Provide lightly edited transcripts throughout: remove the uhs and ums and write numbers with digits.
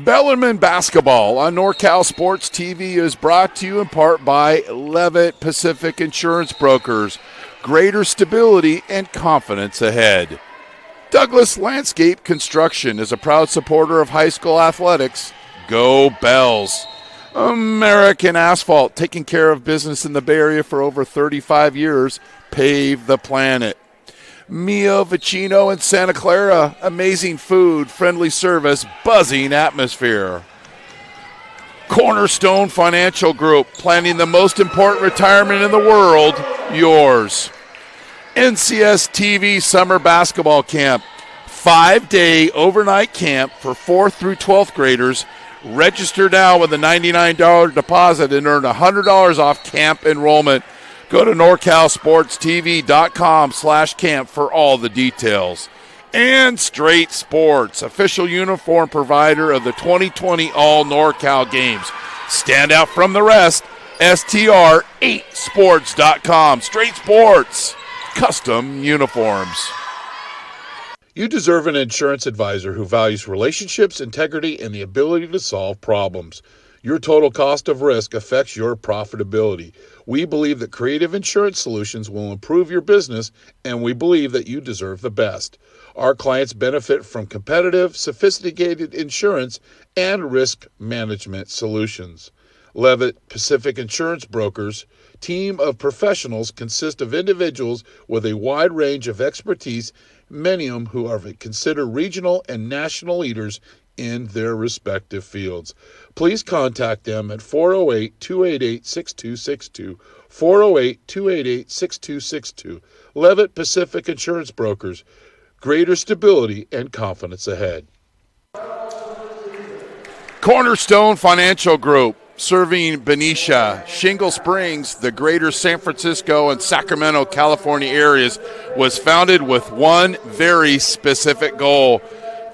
Bellarmine basketball on NorCal Sports TV is brought to you in part by Levitt Pacific Insurance Brokers. Greater stability and confidence ahead. Douglas Landscape Construction is a proud supporter of high school athletics. Go Bells. American Asphalt, taking care of business in the Bay Area for over 35 years. Pave the planet. Mio Vicino in Santa Clara. Amazing food, friendly service, buzzing atmosphere. Cornerstone Financial Group, planning the most important retirement in the world, yours. NCS TV Summer Basketball Camp, 5-day overnight camp for 4th through 12th graders. Register now with a $99 deposit and earn $100 off camp enrollment. Go to NorCalSportsTV.com/camp for all the details. And Straight Sports, official uniform provider of the 2020 All NorCal Games. Stand out from the rest, STR8sports.com. Straight Sports, custom uniforms. You deserve an insurance advisor who values relationships, integrity, and the ability to solve problems. Your total cost of risk affects your profitability. We believe that creative insurance solutions will improve your business, and we believe that you deserve the best. Our clients benefit from competitive, sophisticated insurance and risk management solutions. Levitt Pacific Insurance Brokers, team of professionals consist of individuals with a wide range of expertise, many of whom are considered regional and national leaders in their respective fields. Please contact them at 408-288-6262, 408-288-6262. Levitt Pacific Insurance Brokers, greater stability and confidence ahead. Cornerstone Financial Group, serving Benicia, Shingle Springs, the greater San Francisco and Sacramento, California areas, was founded with one very specific goal: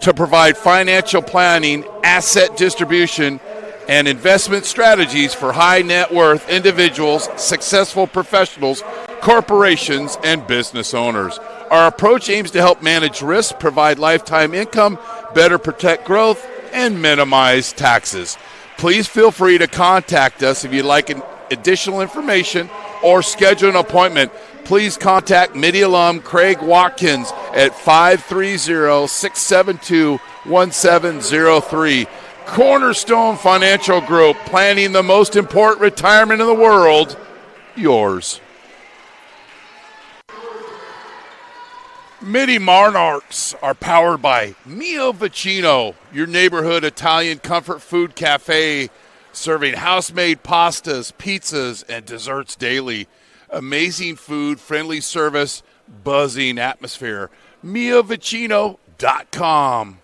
to provide financial planning, asset distribution, and investment strategies for high net worth individuals, successful professionals, corporations, and business owners. Our approach aims to help manage risk, provide lifetime income, better protect growth, and minimize taxes. Please feel free to contact us if you'd like additional information or schedule an appointment. Please contact Mitty alum Craig Watkins at 530-672-1703. Cornerstone Financial Group, planning the most important retirement in the world, yours. Mitty Monarchs are powered by Mio Vicino, your neighborhood Italian comfort food cafe, serving house-made pastas, pizzas, and desserts daily. Amazing food, friendly service, buzzing atmosphere. MioVicino.com.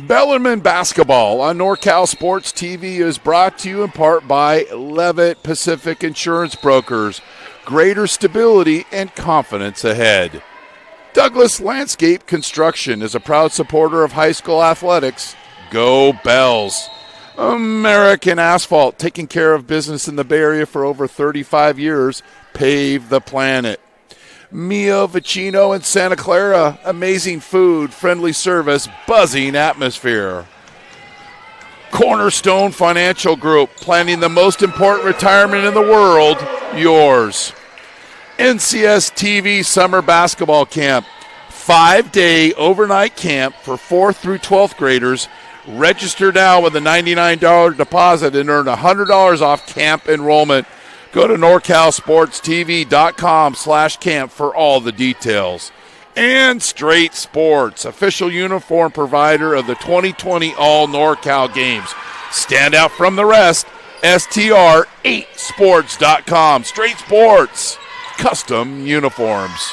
Bellarmine basketball on NorCal Sports TV is brought to you in part by Levitt Pacific Insurance Brokers. Greater stability and confidence ahead. Douglas Landscape Construction is a proud supporter of high school athletics. Go Bells. American Asphalt, taking care of business in the Bay Area for over 35 years. Pave the planet. Mio Vicino in Santa Clara, amazing food, friendly service, buzzing atmosphere. Cornerstone Financial Group, planning the most important retirement in the world, yours. NCS TV Summer Basketball Camp, 5-day overnight camp for 4th through 12th graders. Register now with a $99 deposit and earn $100 off camp enrollment. Go to NorCalSportsTV.com/camp for all the details. And Straight Sports, official uniform provider of the 2020 All NorCal Games. Stand out from the rest, STR8sports.com. Straight Sports, custom uniforms.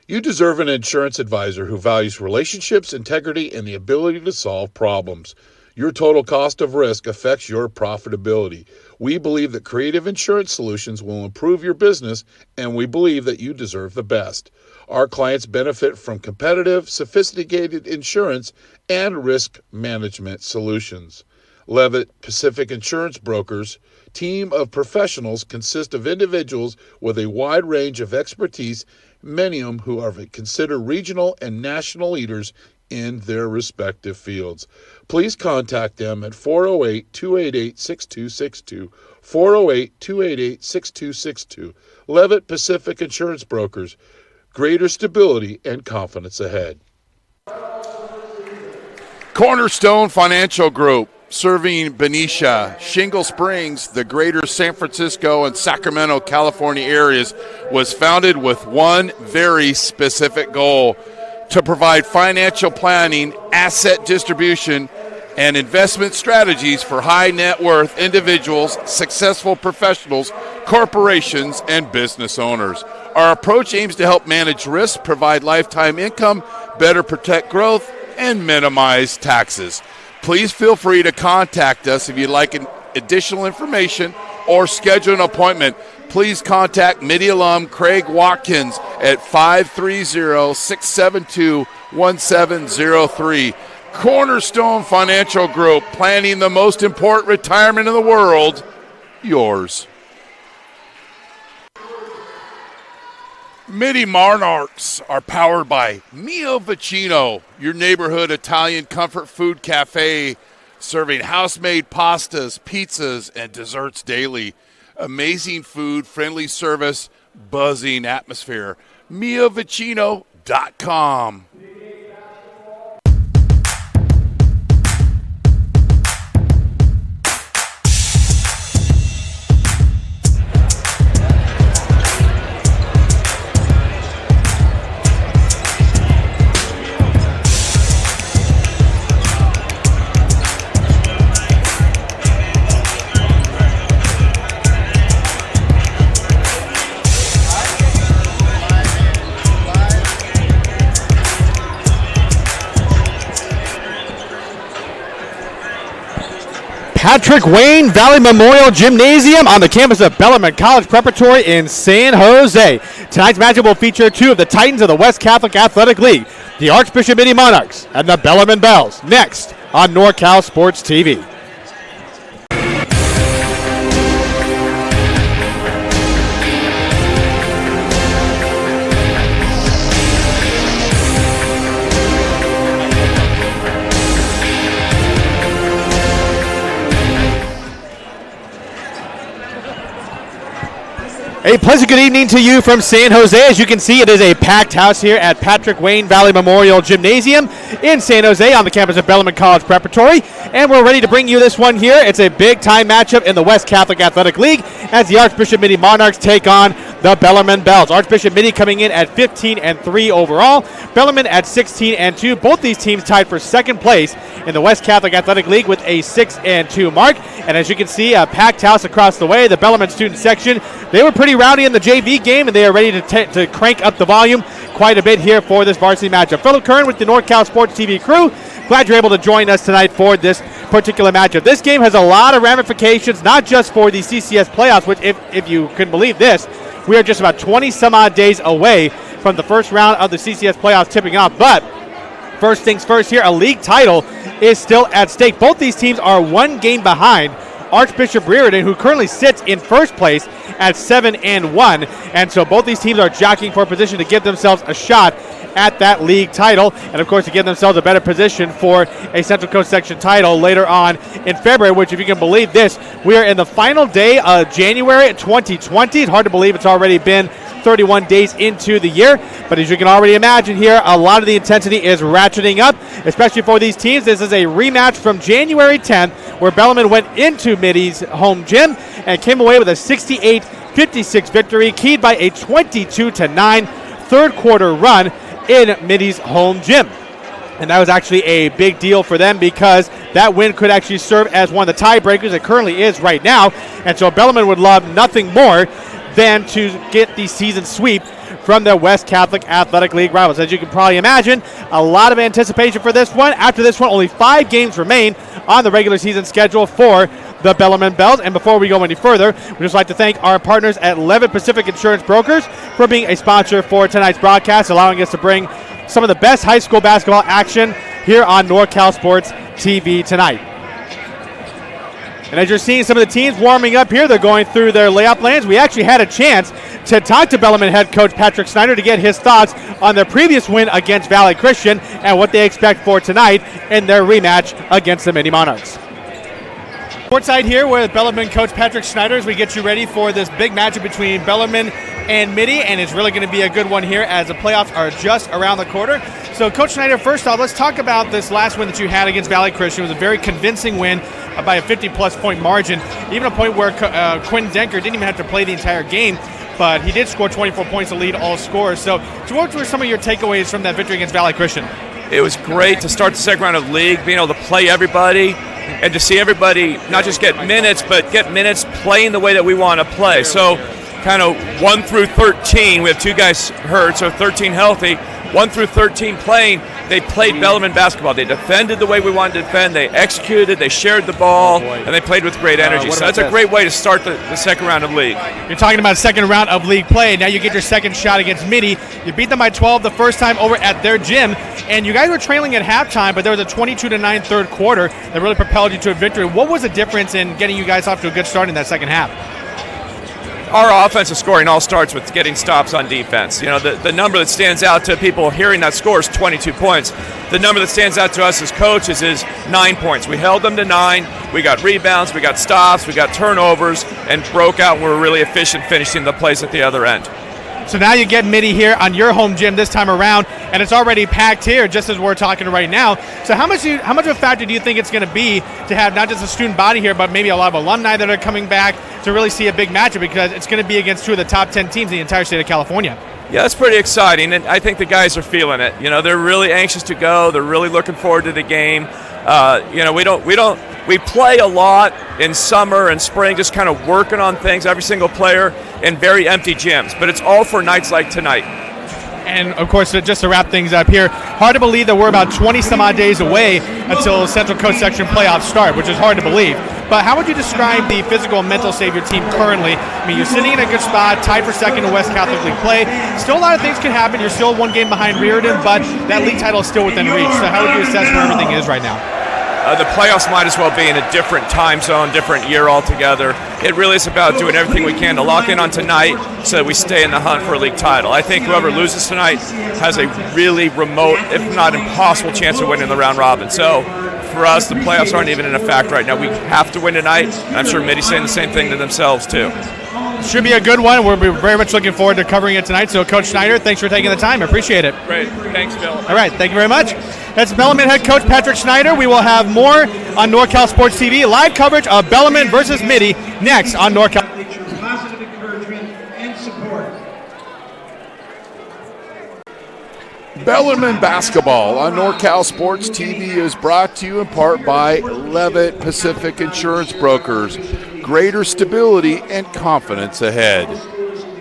You deserve an insurance advisor who values relationships, integrity, and the ability to solve problems. Your total cost of risk affects your profitability. We believe that creative insurance solutions will improve your business, and we believe that you deserve the best. Our clients benefit from competitive, sophisticated insurance and risk management solutions. Levitt Pacific Insurance Brokers, team of professionals consist of individuals with a wide range of expertise, many of whom are considered regional and national leaders in their respective fields. Please contact them at 408-288-6262, 408-288-6262. Levitt Pacific Insurance Brokers, greater stability and confidence ahead. Cornerstone Financial Group, serving Benicia, Shingle Springs, the greater San Francisco and Sacramento, California areas, was founded with one very specific goal: to provide financial planning, asset distribution, and investment strategies for high net worth individuals, successful professionals, corporations, and business owners. Our approach aims to help manage risk, provide lifetime income, better protect growth, and minimize taxes. Please feel free to contact us if you'd like additional information or schedule an appointment. Please contact Mitty alum Craig Watkins at 530-672-1703. Cornerstone Financial Group, planning the most important retirement in the world, yours. Mitty Monarchs are powered by Mio Vicino, your neighborhood Italian comfort food cafe, serving house-made pastas, pizzas, and desserts daily. Amazing food, friendly service, buzzing atmosphere. MioVicino.com. Patrick Wayne Valley Memorial Gymnasium on the campus of Bellarmine College Preparatory in San Jose. Tonight's matchup will feature two of the Titans of the West Catholic Athletic League, the Archbishop Mitty Monarchs and the Bellarmine Bells, next on NorCal Sports TV. A pleasant good evening to you from San Jose. As you can see, it is a packed house here at Patrick Wayne Valley Memorial Gymnasium in San Jose on the campus of Bellarmine College Preparatory. And we're ready to bring you this one here. It's a big-time matchup in the West Catholic Athletic League as the Archbishop Mitty Monarchs take on the Bellarmine Bells. Archbishop Mitty coming in at 15-3 overall. Bellarmine at 16-2. Both these teams tied for second place in the West Catholic Athletic League with a 6-2 mark. And as you can see, a packed house across the way. The Bellarmine student section, they were pretty rowdy in the JV game, and they are ready to crank up the volume quite a bit here for this varsity matchup. Philip Kern with the NorCal Sports TV crew. Glad you're able to join us tonight for this particular matchup. This game has a lot of ramifications, not just for the CCS playoffs, which, if you can believe this, we are just about 20 some odd days away from the first round of the CCS playoffs tipping off. But first things first here, a league title is still at stake. Both these teams are one game behind Archbishop Reardon, who currently sits in first place at 7-1. And so both these teams are jockeying for a position to give themselves a shot at that league title, and of course to give themselves a better position for a Central Coast Section title later on in February, which, if you can believe this, we are in the final day of January 2020. It's hard to believe it's already been 31 days into the year, but as you can already imagine here, a lot of the intensity is ratcheting up, especially for these teams. This is a rematch from January 10th, where Bellarmine went into Mitty's home gym and came away with a 68-56 victory, keyed by a 22-9 third quarter run in Mitty's home gym. And that was actually a big deal for them because that win could actually serve as one of the tiebreakers. It currently is right now. And so Bellarmine would love nothing more than to get the season sweep from their West Catholic Athletic League rivals. As you can probably imagine, a lot of anticipation for this one. After this one, only 5 games remain on the regular season schedule for the Bellarmine Bells. And before we go any further, we'd just like to thank our partners at Levitt Pacific Insurance Brokers for being a sponsor for tonight's broadcast, allowing us to bring some of the best high school basketball action here on NorCal Sports TV tonight. And as you're seeing some of the teams warming up here, they're going through their layup lanes. We actually had a chance to talk to Bellarmine head coach Patrick Snyder to get his thoughts on their previous win against Valley Christian and what they expect for tonight in their rematch against the Mitty Monarchs. Courtside here with Bellarmine coach Patrick Snyder as we get you ready for this big matchup between Bellarmine and Mitty, and it's really going to be a good one here as the playoffs are just around the corner. So, Coach Snyder, first off, let's talk about this last win that you had against Valley Christian. It was a very convincing win by a 50-plus point margin, even a point where Quinn Denker didn't even have to play the entire game, but he did score 24 points to lead all scorers. So, what were some of your takeaways from that victory against Valley Christian? It was great to start the second round of league, being able to play everybody, and to see everybody not just get minutes, but get minutes playing the way that we want to play. So kind of 1 through 13, we have 2 guys hurt, so 13 healthy. 1 through 13 playing, they played Bellarmine basketball. They defended the way we wanted to defend. They executed, they shared the ball, and they played with great energy. So that's a great way to start the second round of league. You're talking about second round of league play. Now you get your second shot against Mitty. You beat them by 12 the first time over at their gym, and you guys were trailing at halftime, but there was a 22-9 third quarter that really propelled you to a victory. What was the difference in getting you guys off to a good start in that second half? Our offensive scoring all starts with getting stops on defense. You know, the number that stands out to people hearing that score is 22 points. The number that stands out to us as coaches is 9 points. We held them to 9. We got rebounds, we got stops, we got turnovers, and broke out and were really efficient finishing the plays at the other end. So now you get Mitty here on your home gym this time around, and it's already packed here just as we're talking right now. So how much of a factor do you think it's going to be to have not just a student body here, but maybe a lot of alumni that are coming back to really see a big matchup, because it's going to be against 2 of the top 10 teams in the entire state of California? Yeah, that's pretty exciting, and I think the guys are feeling it. You know, they're really anxious to go. They're really looking forward to the game. We play a lot in summer and spring, just kind of working on things, every single player, in very empty gyms. But it's all for nights like tonight. And, of course, just to wrap things up here, hard to believe that we're about 20-some-odd days away until Central Coast Section playoffs start, which is hard to believe. But how would you describe the physical and mental state of your team currently? I mean, you're sitting in a good spot, tied for second in West Catholic League play. Still a lot of things can happen. You're still 1 game behind Reardon, but that league title is still within reach. So how would you assess where everything is right now? The playoffs might as well be in a different time zone, different year altogether. It really is about doing everything we can to lock in on tonight so that we stay in the hunt for a league title. I think whoever loses tonight has a really remote, if not impossible, chance of winning the round robin. So for us, the playoffs aren't even in effect right now. We have to win tonight, and I'm sure Mitty's saying the same thing to themselves too. Should be a good one. We're very much looking forward to covering it tonight. So, Coach Snyder, thanks for taking the time. I appreciate it. Great. Thanks, Bill. All right. Thank you very much. That's Bellarmine head coach Patrick Snyder. We will have more on NorCal Sports TV. Live coverage of Bellarmine versus Mitty next on NorCal. Positive encouragement and support. Bellarmine basketball on NorCal Sports TV is brought to you in part by Levitt Pacific Insurance Brokers. Greater stability and confidence ahead.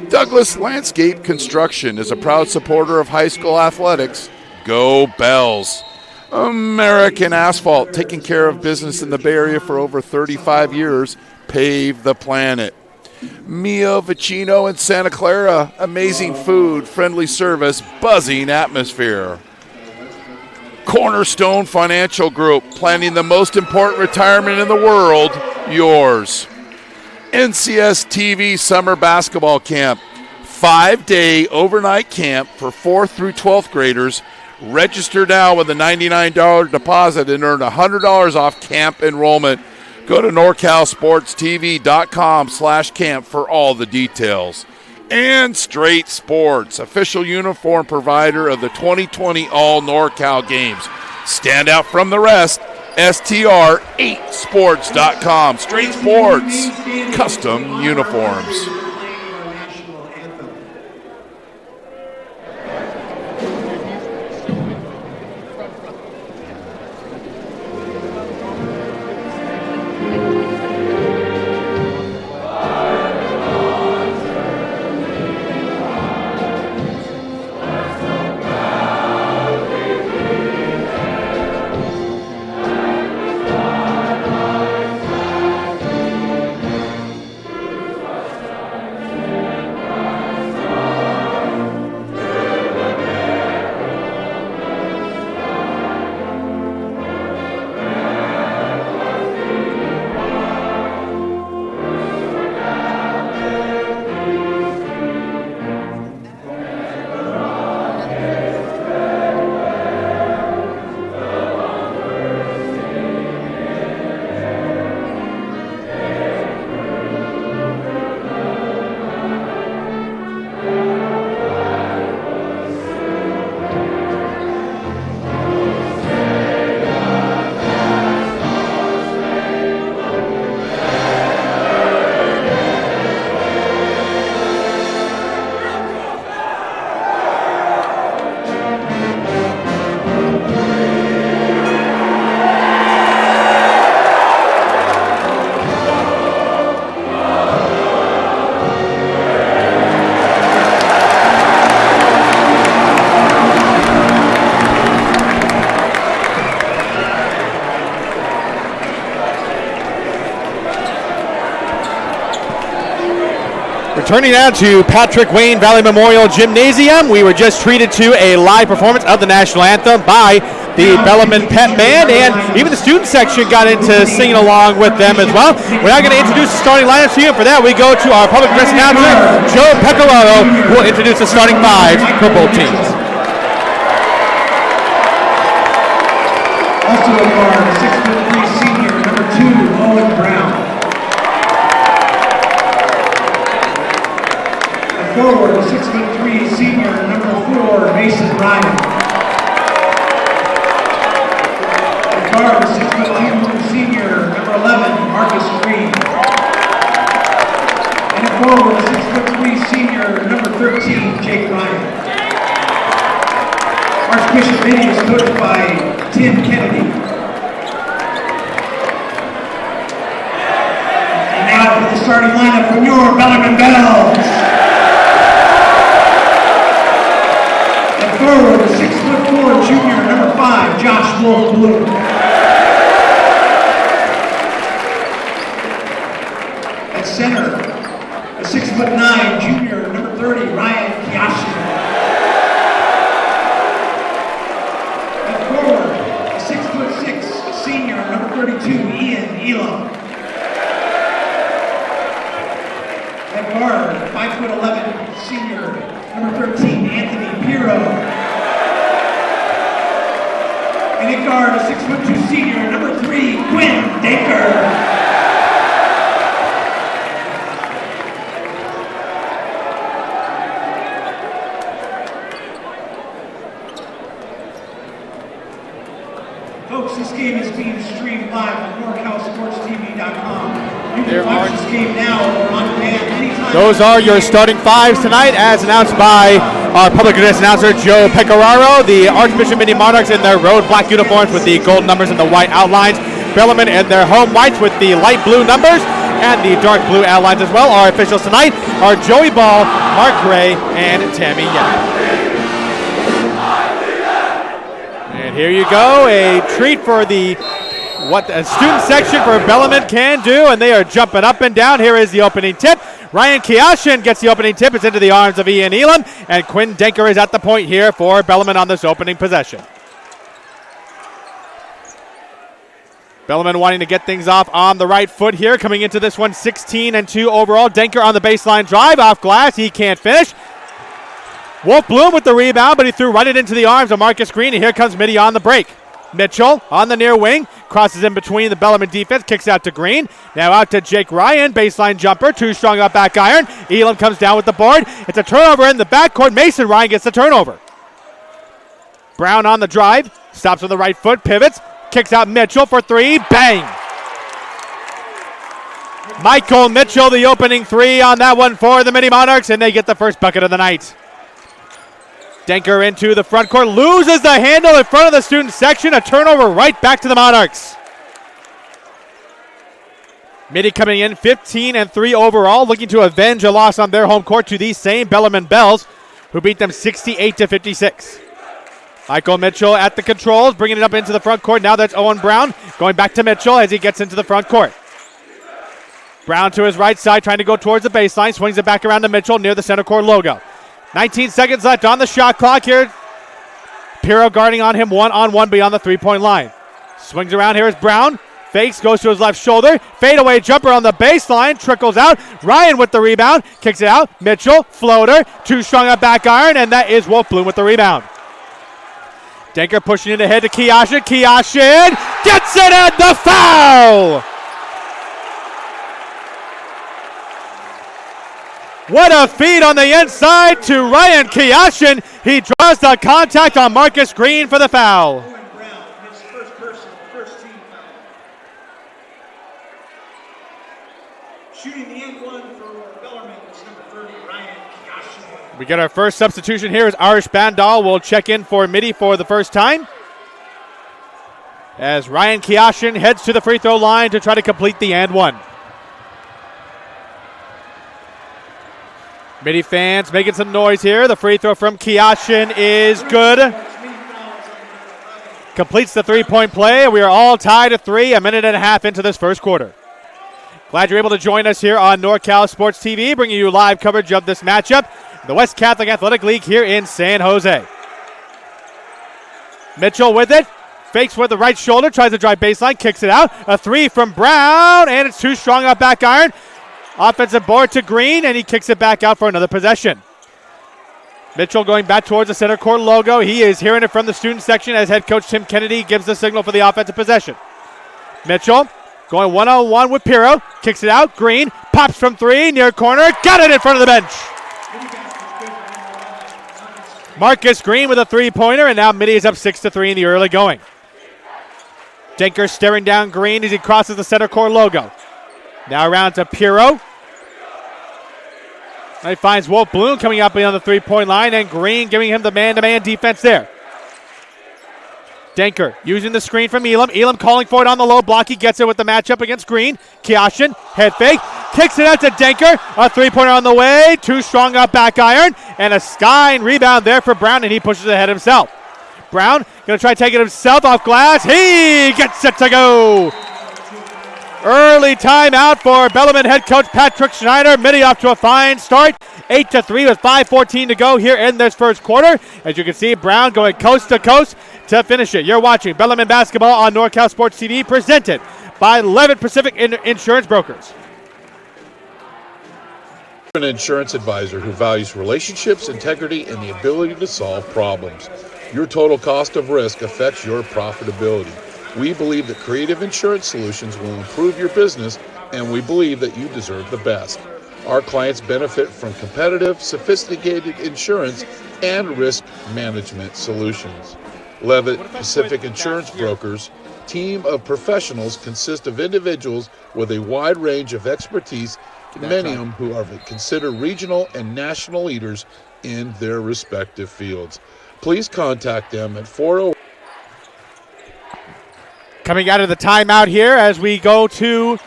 Douglas Landscape Construction is a proud supporter of high school athletics. Go Bells. American Asphalt, taking care of business in the Bay Area for over 35 years. Pave the planet. Mio Vicino in Santa Clara. Amazing food, friendly service, buzzing atmosphere. Cornerstone Financial Group, planning the most important retirement in the world, yours. NCS TV Summer Basketball Camp, 5-day overnight camp for 4th through 12th graders. Register now with a $99 deposit and earn $100 off camp enrollment. Go to NorCalSportsTV.com/camp for all the details. And Straight Sports, official uniform provider of the 2020 All NorCal Games. Stand out from the rest. STR8sports.com. Straight Sports, custom uniforms. Returning now to Patrick Wayne Valley Memorial Gymnasium. We were just treated to a live performance of the national anthem by the Bellarmine Pep Band, and even the student section got into singing along with them as well. We're now going to introduce the starting lineup to you, and for that we go to our public address announcer, Joe Pecoraro, who will introduce the starting fives for both teams. Also a guard, 6'3" senior, number 2, Owen Brown. A forward, 6'3" senior, number 4, Mason Ryan. A guard, 6'2" senior, number 11, Marcus Green. And a forward, 6'3" senior, number 13, Jake Ryan. Archbishop Mitty is coached by Tim Kennedy. And now for the starting lineup from your Bellarmine Bells. At forward, 6'4" junior, number 5, Josh Wolf Blue. At center, a 6'9" junior, number 30, Ryan Kiyashi. Senior, number 32, Ian Elam. At guard, 5'11", senior, number 13, Anthony Pirro. And at guard, a 6'2", senior, number 3, Quinn Daker. Folks, this game is being streamed live on NorCal SportsTV.com. You can watch this game now or on demand anytime. Those are your starting fives tonight, as announced by our public address announcer, Joe Pecoraro. The Archbishop Mitty Monarchs in their road black uniforms with the gold numbers and the white outlines. Bellarmine in their home whites with the light blue numbers and the dark blue outlines as well. Our officials tonight are Joey Ball, Mark Gray, and Tammy Yap. And here you go, a treat for what the student section for Bellarmine can do, and they are jumping up and down. Here is the opening tip. Ryan Kiashin gets the opening tip. It's into the arms of Ian Elam, and Quinn Denker is at the point here for Bellarmine on this opening possession. Bellarmine wanting to get things off on the right foot here, coming into this one 16-2 overall. Denker on the baseline drive, off glass, he can't finish. Wolf Bloom with the rebound, but he threw right into the arms of Marcus Green, and here comes Mitty on the break. Mitchell on the near wing, crosses in between the Bellarmine defense, kicks out to Green. Now out to Jake Ryan, baseline jumper, too strong up back iron. Elam comes down with the board. It's a turnover in the backcourt. Mason Ryan gets the turnover. Brown on the drive, stops on the right foot, pivots, kicks out Mitchell for three, bang! Michael Mitchell, the opening three on that one for the Mitty Monarchs, and they get the first bucket of the night. Denker into the front court, loses the handle in front of the student section. A turnover right back to the Monarchs. Mitty coming in 15-3 overall, looking to avenge a loss on their home court to these same Bellarmine Bells, who beat them 68-56. Michael Mitchell at the controls, bringing it up into the front court. Now that's Owen Brown going back to Mitchell as he gets into the front court. Brown to his right side, trying to go towards the baseline, swings it back around to Mitchell near the center court logo. 19 seconds left on the shot clock here. Pirro guarding on him one-on-one beyond the three-point line. Swings around, here is Brown. Fakes, goes to his left shoulder. Fadeaway jumper on the baseline, trickles out. Ryan with the rebound, kicks it out. Mitchell, floater, too strong up back iron, and that is Wolf Bloom with the rebound. Denker pushing it ahead to Kiashin. Kiashin gets it and the foul! What a feed on the inside to Ryan Kiashin. He draws the contact on Marcus Green for the foul. Owen Brown, his first team foul. Shooting the end one for Bellarmine is number 30, Ryan Kiashin. We get our first substitution here as Arish Bandal will check in for Mitty for the first time, as Ryan Kiashin heads to the free throw line to try to complete the and one. Mitty fans making some noise here. The free throw from Kiashin is good. Completes the three-point play. We are all tied at 3, a minute and a half into this first quarter. Glad you're able to join us here on NorCal Sports TV, bringing you live coverage of this matchup, the West Catholic Athletic League here in San Jose. Mitchell with it, fakes with the right shoulder, tries to drive baseline, kicks it out. A three from Brown, and it's too strong off back iron. Offensive board to Green, and he kicks it back out for another possession. Mitchell going back towards the center court logo. He is hearing it from the student section as head coach Tim Kennedy gives the signal for the offensive possession. Mitchell going one-on-one with Pirro, kicks it out. Green pops from three, near corner, got it in front of the bench. Marcus Green with a three-pointer, and now Mitty is up 6-3 in the early going. Denker staring down Green as he crosses the center court logo. Now around to Pirro. He finds Wolf Bloom coming up on the three-point line, and Green giving him the man-to-man defense there. Denker using the screen from Elam. Elam calling for it on the low block. He gets it with the matchup against Green. Kiashin, head fake, kicks it out to Denker. A three-pointer on the way. Too strong up back iron, and a skying rebound there for Brown, and he pushes ahead himself. Brown going to try to take it himself off glass. He gets it to go. Early timeout for Bellarmine head coach Patrick Schneider. Mitty off to a fine start. 8-3 with 5:14 to go here in this first quarter. As you can see, Brown going coast to coast to finish it. You're watching Bellarmine basketball on NorCal Sports TV, presented by Levitt Pacific Insurance Brokers. An insurance advisor who values relationships, integrity, and the ability to solve problems. Your total cost of risk affects your profitability. We believe that creative insurance solutions will improve your business, and we believe that you deserve the best. Our clients benefit from competitive, sophisticated insurance and risk management solutions. Levitt Pacific Insurance Brokers, team of professionals consist of individuals with a wide range of expertise, many of them who are considered regional and national leaders in their respective fields. Please contact them at 408. Coming out of the timeout here as we go through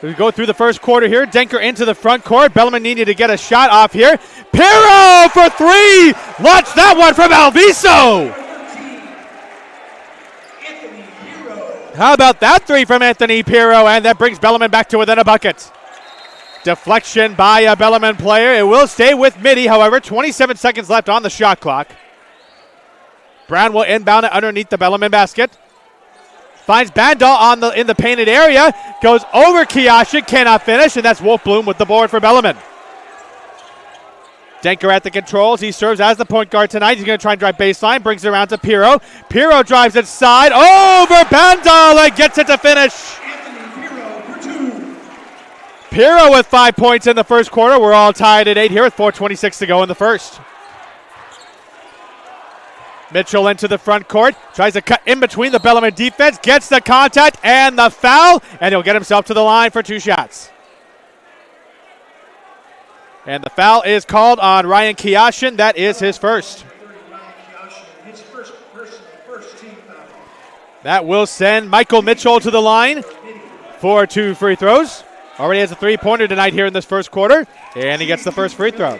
the first quarter here. Denker into the front court. Bellarmine needed to get a shot off here. Pirro for three. Watch that one from Alviso. How about that three from Anthony Pirro? And that brings Bellarmine back to within a bucket. Deflection by a Bellarmine player. It will stay with Mitty, however. 27 seconds left on the shot clock. Brown will inbound it underneath the Bellarmine basket. Finds Bandal in the painted area. Goes over Kiashin, cannot finish, and that's Wolf Bloom with the board for Bellarmine. Denker at the controls. He serves as the point guard tonight. He's going to try and drive baseline. Brings it around to Pirro. Pirro drives it side over Bandal and gets it to finish. Pirro with 5 points in the first quarter. We're all tied at 8 here with 4:26 to go in the first. Mitchell into the front court, tries to cut in between the Bellarmine defense, gets the contact and the foul, and he'll get himself to the line for two shots. And the foul is called on Ryan Kiashin. That is his first. That will send Michael Mitchell to the line for two free throws. Already has a three-pointer tonight here in this first quarter, and he gets the first free throw.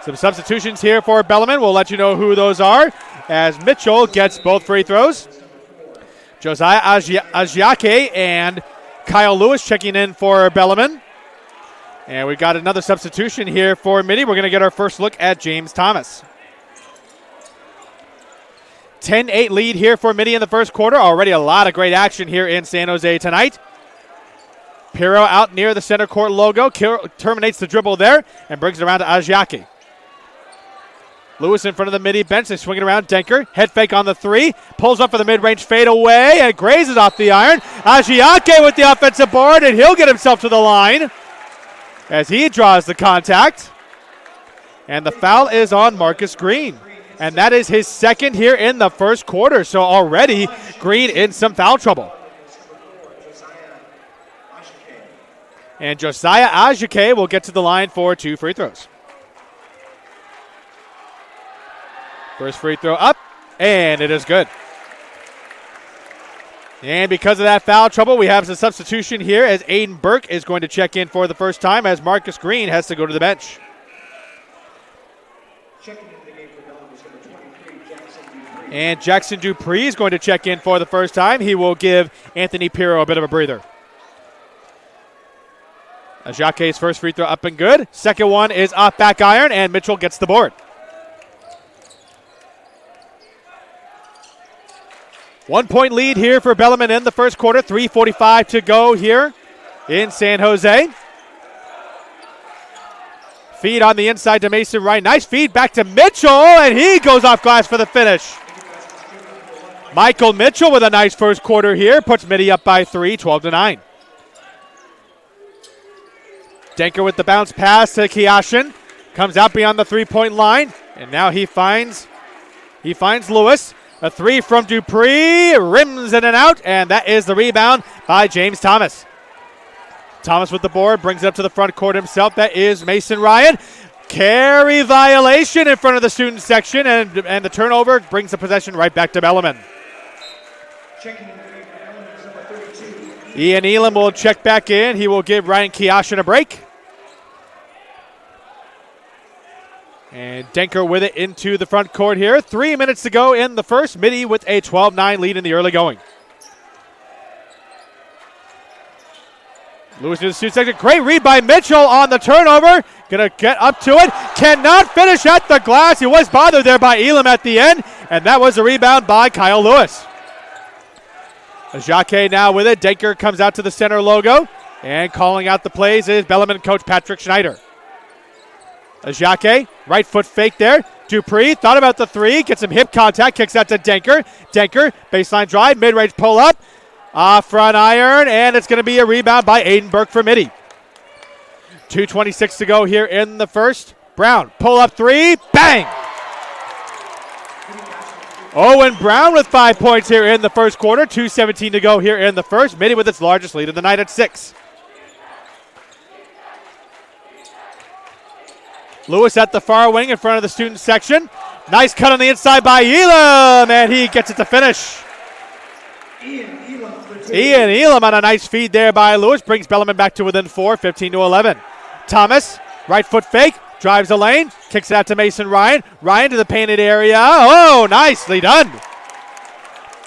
Some substitutions here for Bellarmine. We'll let you know who those are as Mitchell gets both free throws. Josiah Agiake and Kyle Lewis checking in for Bellarmine. And we've got another substitution here for Mitty. We're going to get our first look at James Thomas. 10-8 lead here for Mitty in the first quarter. Already a lot of great action here in San Jose tonight. Pirro out near the center court logo. Terminates the dribble there and brings it around to Agiake. Lewis in front of the Mitty bench. They swing it around. Denker, head fake on the three. Pulls up for the mid-range fade away and grazes off the iron. Agiake with the offensive board, and he'll get himself to the line as he draws the contact. And the foul is on Marcus Green. And that is his second here in the first quarter. So already Green in some foul trouble. And Josiah Agiake will get to the line for two free throws. First free throw up, and it is good. And because of that foul trouble, we have the substitution here as Aiden Burke is going to check in for the first time as Marcus Green has to go to the bench. And Jackson Dupree is going to check in for the first time. He will give Anthony Pirro a bit of a breather. Jacque's first free throw up and good. Second one is off back iron, and Mitchell gets the board. 1 point lead here for Bellarmine in the first quarter. 3:45 to go here in San Jose. Feed on the inside to Mason Ryan. Nice feed back to Mitchell, and he goes off glass for the finish. Michael Mitchell with a nice first quarter here. Puts Mitty up by 3, 12-9. Denker with the bounce pass to Kiashin. Comes out beyond the three-point line, and now he finds Lewis. A three from Dupree, rims in and out, and that is the rebound by James Thomas. Thomas with the board, brings it up to the front court himself. That is Mason Ryan. Carry violation in front of the student section, and the turnover brings the possession right back to Bellarmine. Ian Elam will check back in. He will give Ryan Kiashin a break. And Denker with it into the front court here. 3 minutes to go in the first. Mitty with a 12-9 lead in the early going. Lewis to the student section. Great read by Mitchell on the turnover. Gonna get up to it. Cannot finish at the glass. He was bothered there by Elam at the end. And that was a rebound by Kyle Lewis. Jacque now with it. Denker comes out to the center logo. And calling out the plays is Bellarmine coach Patrick Schneider. Jacque, right foot fake there. Dupree thought about the three. Gets some hip contact. Kicks out to Denker. Denker, baseline drive. Mid-range pull up. Front iron. And it's going to be a rebound by Aiden Burke for Mitty. 2:26 to go here in the first. Brown, pull up three. Bang! Owen Brown with 5 points here in the first quarter. 2:17 to go here in the first. Mitty with its largest lead of the night at 6. Lewis at the far wing in front of the student section. Nice cut on the inside by Elam, and he gets it to finish. Ian Elam on a nice feed there by Lewis. Brings Bellarmine back to within 4, 15-11. Thomas, right foot fake, drives the lane, kicks it out to Mason Ryan. Ryan to the painted area. Oh, nicely done.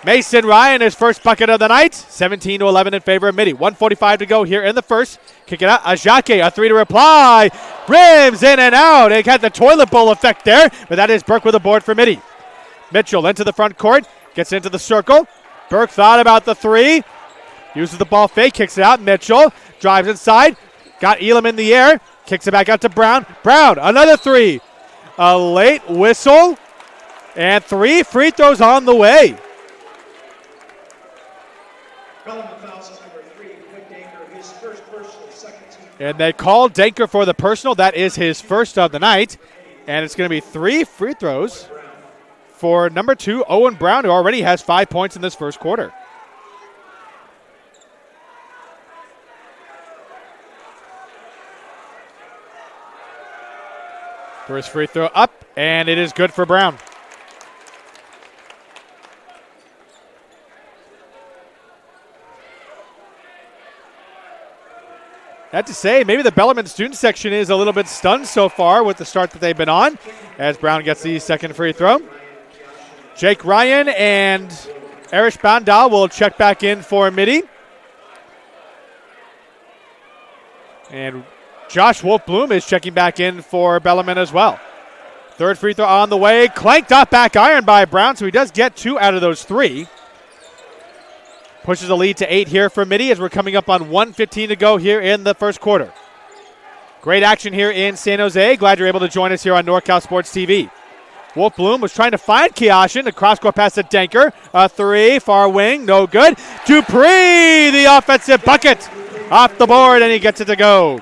Mason Ryan, his first bucket of the night. 17-11 in favor of Mitty. 1:45 to go here in the first. Kick it out. Ajake, a three to reply. Rims in and out. It had the toilet bowl effect there, but that is Burke with a board for Mitty. Mitchell into the front court. Gets into the circle. Burke thought about the three. Uses the ball fake. Kicks it out. Mitchell drives inside. Got Elam in the air. Kicks it back out to Brown. Brown, another three. A late whistle. And 3 free throws on the way. And they called Denker for the personal. That is his first of the night. And it's going to be 3 free throws for number 2, Owen Brown, who already has 5 points in this first quarter. First free throw up, and it is good for Brown. I have to say, maybe the Bellarmine student section is a little bit stunned so far with the start that they've been on, as Brown gets the second free throw. Jake Ryan and Erish Bandal will check back in for Mitty. And Josh Wolfbloom is checking back in for Bellarmine as well. Third free throw on the way. Clanked off back iron by Brown, so he does get 2 out of those 3. Pushes the lead to 8 here for Mitty as we're coming up on 1:15 to go here in the first quarter. Great action here in San Jose. Glad you're able to join us here on NorCal Sports TV. Wolfbloom was trying to find Kiashin. A cross-court pass to Denker. A 3, far wing, no good. Dupree, the offensive bucket. Off the board, and he gets it to go.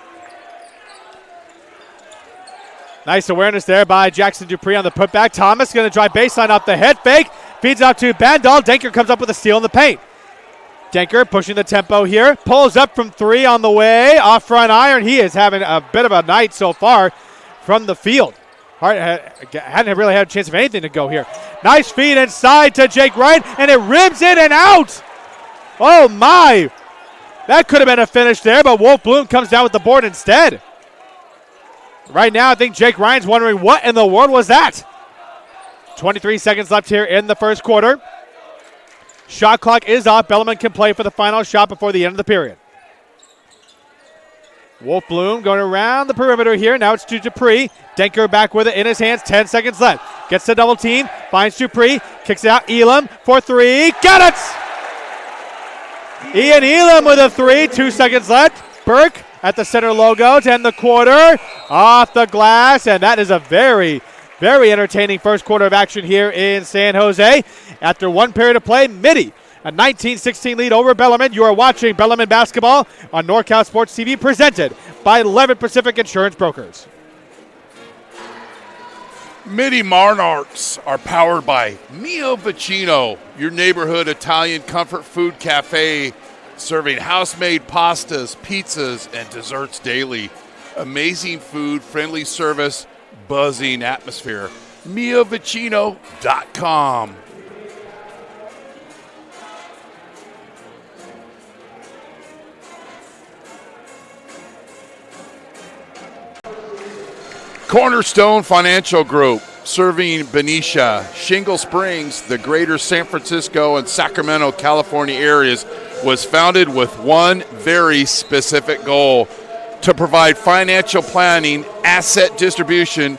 Nice awareness there by Jackson Dupree on the putback. Thomas going to drive baseline off the head fake. Feeds out to Bandal. Denker comes up with a steal in the paint. Denker pushing the tempo here. Pulls up from 3 on the way. Off front iron. He is having a bit of a night so far from the field. Hadn't really had a chance of anything to go here. Nice feed inside to Jake Ryan, and it rims in and out. Oh, my. That could have been a finish there, but Wolfbloom comes down with the board instead. Right now, I think Jake Ryan's wondering what in the world was that? 23 seconds left here in the first quarter. Shot clock is off. Bellarmine can play for the final shot before the end of the period. Wolf Bloom going around the perimeter here. Now it's to Dupree. Denker back with it in his hands. 10 seconds left. Gets the double team. Finds Dupree. Kicks it out. Elam for three. Got it! Ian Elam with a three. 2 seconds left. Burke at the center logo to end the quarter. Off the glass. And that is a very, very entertaining first quarter of action here in San Jose. After one period of play, Mitty, a 19-16 lead over Bellarmine. You are watching Bellarmine basketball on NorCal Sports TV, presented by 11 Pacific Insurance Brokers. Mitty Marnarks are powered by Mio Vicino, your neighborhood Italian comfort food cafe, serving house-made pastas, pizzas, and desserts daily. Amazing food, friendly service, buzzing atmosphere. MioVicino.com. Cornerstone Financial Group, serving Benicia, Shingle Springs, the greater San Francisco and Sacramento, California areas, was founded with one very specific goal: to provide financial planning, asset distribution,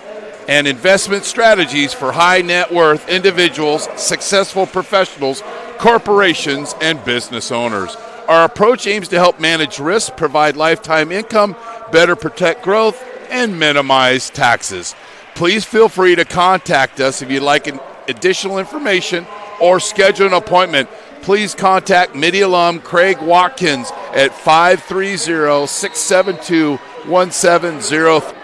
and investment strategies for high net worth individuals, successful professionals, corporations, and business owners. Our approach aims to help manage risk, provide lifetime income, better protect growth, and minimize taxes. Please feel free to contact us if you'd like additional information or schedule an appointment. Please contact Mitty alum Craig Watkins at 530-672-1703.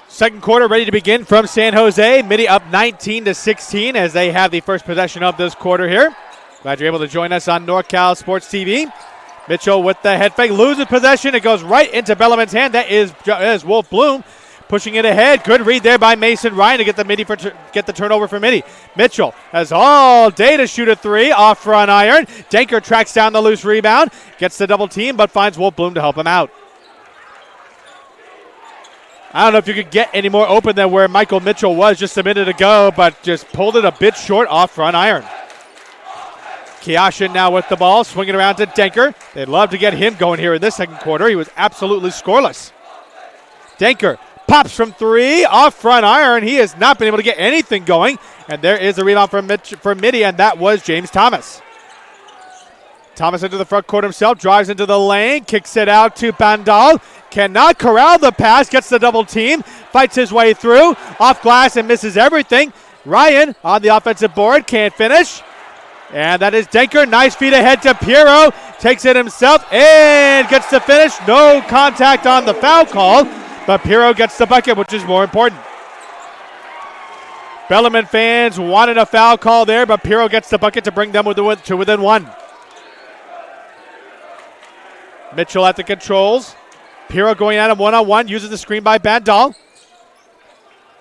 Second quarter ready to begin from San Jose. Mitty up 19-16 as they have the first possession of this quarter here. Glad you're able to join us on NorCal Sports TV. Mitchell with the head fake, loses possession. It goes right into Bellarmine's hand. That is Wolf Bloom pushing it ahead. Good read there by Mason Ryan to get the turnover for Mitty. Mitchell has all day to shoot a three off front iron. Denker tracks down the loose rebound, gets the double team, but finds Wolf Bloom to help him out. I don't know if you could get any more open than where Michael Mitchell was just a minute ago, but just pulled it a bit short off front iron. Kiashin now with the ball, swinging around to Denker. They'd love to get him going here in this second quarter. He was absolutely scoreless. Denker pops from three, off front iron. He has not been able to get anything going. And there is a rebound from Mitty, and that was James Thomas. Thomas into the front court himself, drives into the lane, kicks it out to Bandal. Cannot corral the pass, gets the double team, fights his way through, off glass and misses everything. Ryan on the offensive board, can't finish. And that is Denker. Nice feed ahead to Piero. Takes it himself and gets the finish. No contact on the foul call, but Piero gets the bucket, which is more important. Bellarmine fans wanted a foul call there, but Piero gets the bucket to bring them to within one. Mitchell at the controls. Piero going at him one-on-one, uses the screen by Bandal.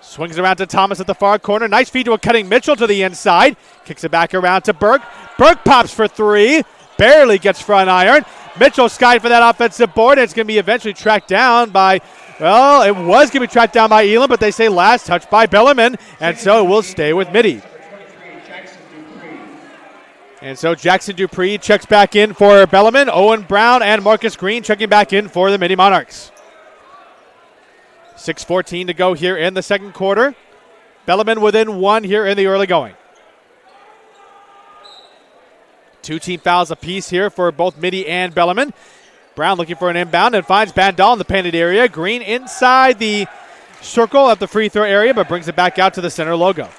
Swings around to Thomas at the far corner. Nice feed to a cutting Mitchell to the inside. Kicks it back around to Burke. Burke pops for three. Barely gets front iron. Mitchell skied for that offensive board. And it's going to be eventually tracked down by, well, it was going to be tracked down by Elam, but they say last touch by Bellarmine. And so it will stay with Mitty. And so Jackson Dupree checks back in for Bellarmine. Owen Brown and Marcus Green checking back in for the Mitty Monarchs. 6:14 to go here in the second quarter. Bellarmine within one here in the early going. 2 team fouls apiece here for both Mitty and Bellarmine. Brown looking for an inbound and finds Bandal in the painted area. Green inside the circle of the free throw area, but brings it back out to the center logo.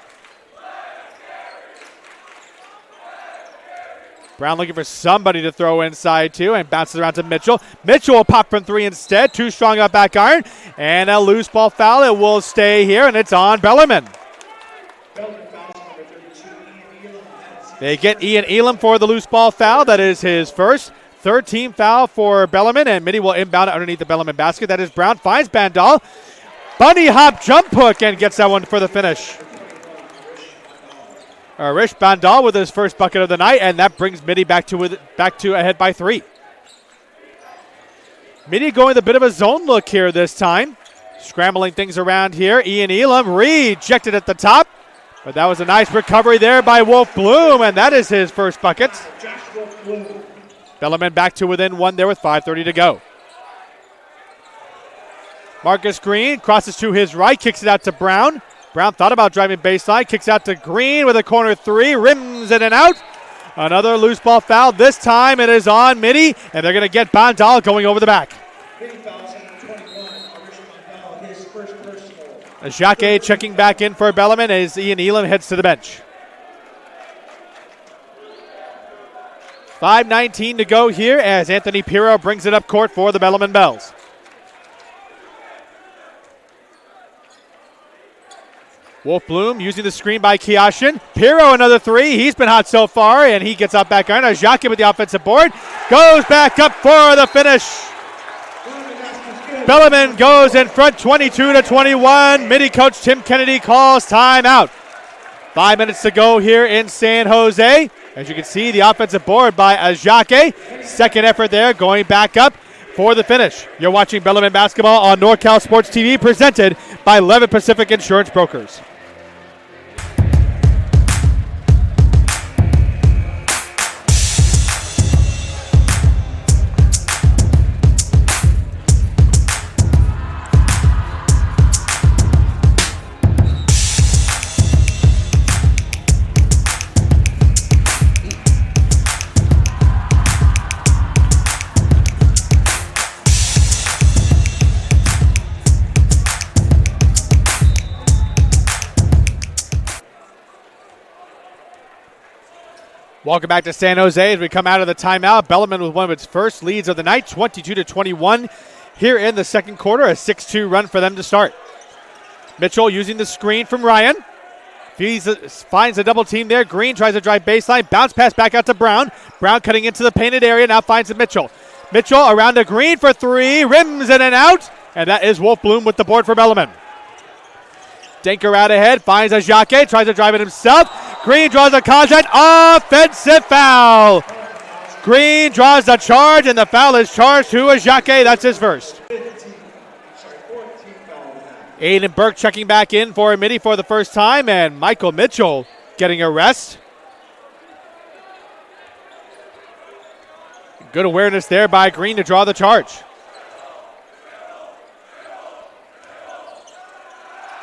Brown looking for somebody to throw inside too and bounces around to Mitchell. Mitchell will pop from three instead. Too strong up back iron. And a loose ball foul. It will stay here and it's on Bellarmine. They get Ian Elam for the loose ball foul. That is his first. Third team foul for Bellarmine, and Mitty will inbound it underneath the Bellarmine basket. That is Brown, finds Bandal. Bunny hop jump hook and gets that one for the finish. Arish Bandal with his first bucket of the night, and that brings Mitty back to ahead by 3. Mitty going with a bit of a zone look here this time. Scrambling things around here. Ian Elam rejected at the top. But that was a nice recovery there by Wolf Bloom, and that is his first bucket. Bellarmine back to within one there with 5:30 to go. Marcus Green crosses to his right, kicks it out to Brown. Brown thought about driving baseline, kicks out to Green with a corner three, rims it and out. Another loose ball foul. This time it is on Mitty, and they're going to get Bondal going over the back. Jacque checking back in for Bellarmine as Ian Elam heads to the bench. 5:19 to go here as Anthony Pirro brings it up court for the Bellarmine Bells. Wolf Bloom using the screen by Kiashin. Pirro another three. He's been hot so far, and he gets out back iron. Jacque with the offensive board. Goes back up for the finish. Bellarmine goes in front 22-21. Mitty coach Tim Kennedy calls timeout. 5 minutes to go here in San Jose. As you can see, the offensive board by Jacque. Second effort there, going back up for the finish. You're watching Bellarmine basketball on NorCal Sports TV, presented by Levitt Pacific Insurance Brokers. Welcome back to San Jose as we come out of the timeout. Bellarmine with one of its first leads of the night, 22-21 here in the second quarter. A 6-2 run for them to start. Mitchell using the screen from Ryan. Finds a double team there. Green tries to drive baseline. Bounce pass back out to Brown. Brown cutting into the painted area. Now finds a Mitchell. Mitchell around to Green for three. Rims in and out. And that is Wolf Bloom with the board for Bellarmine. Denker out ahead. Finds a Jacque. Tries to drive it himself. Green draws a contact. Offensive foul. Green draws the charge, and the foul is charged to a Jacque. That's his first. Aiden Burke checking back in for Mitty for the first time, and Michael Mitchell getting a rest. Good awareness there by Green to draw the charge.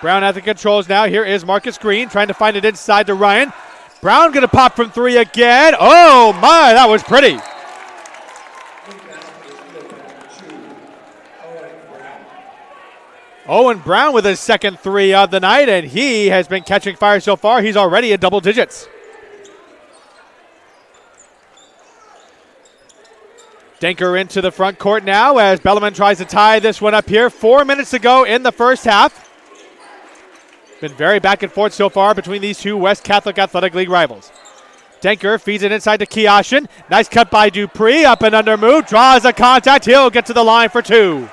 Brown at the controls now. Here is Marcus Green trying to find it inside to Ryan. Brown going to pop from three again. Oh, my, that was pretty. Owen Brown with his second three of the night, and he has been catching fire so far. He's already in double digits. Denker into the front court now as Bellarmine tries to tie this one up here. 4 minutes to go in the first half. Been very back and forth so far between these two West Catholic Athletic League rivals. Denker feeds it inside to Kiashin. Nice cut by Dupree. Up and under move. Draws a contact. He'll get to the line for two.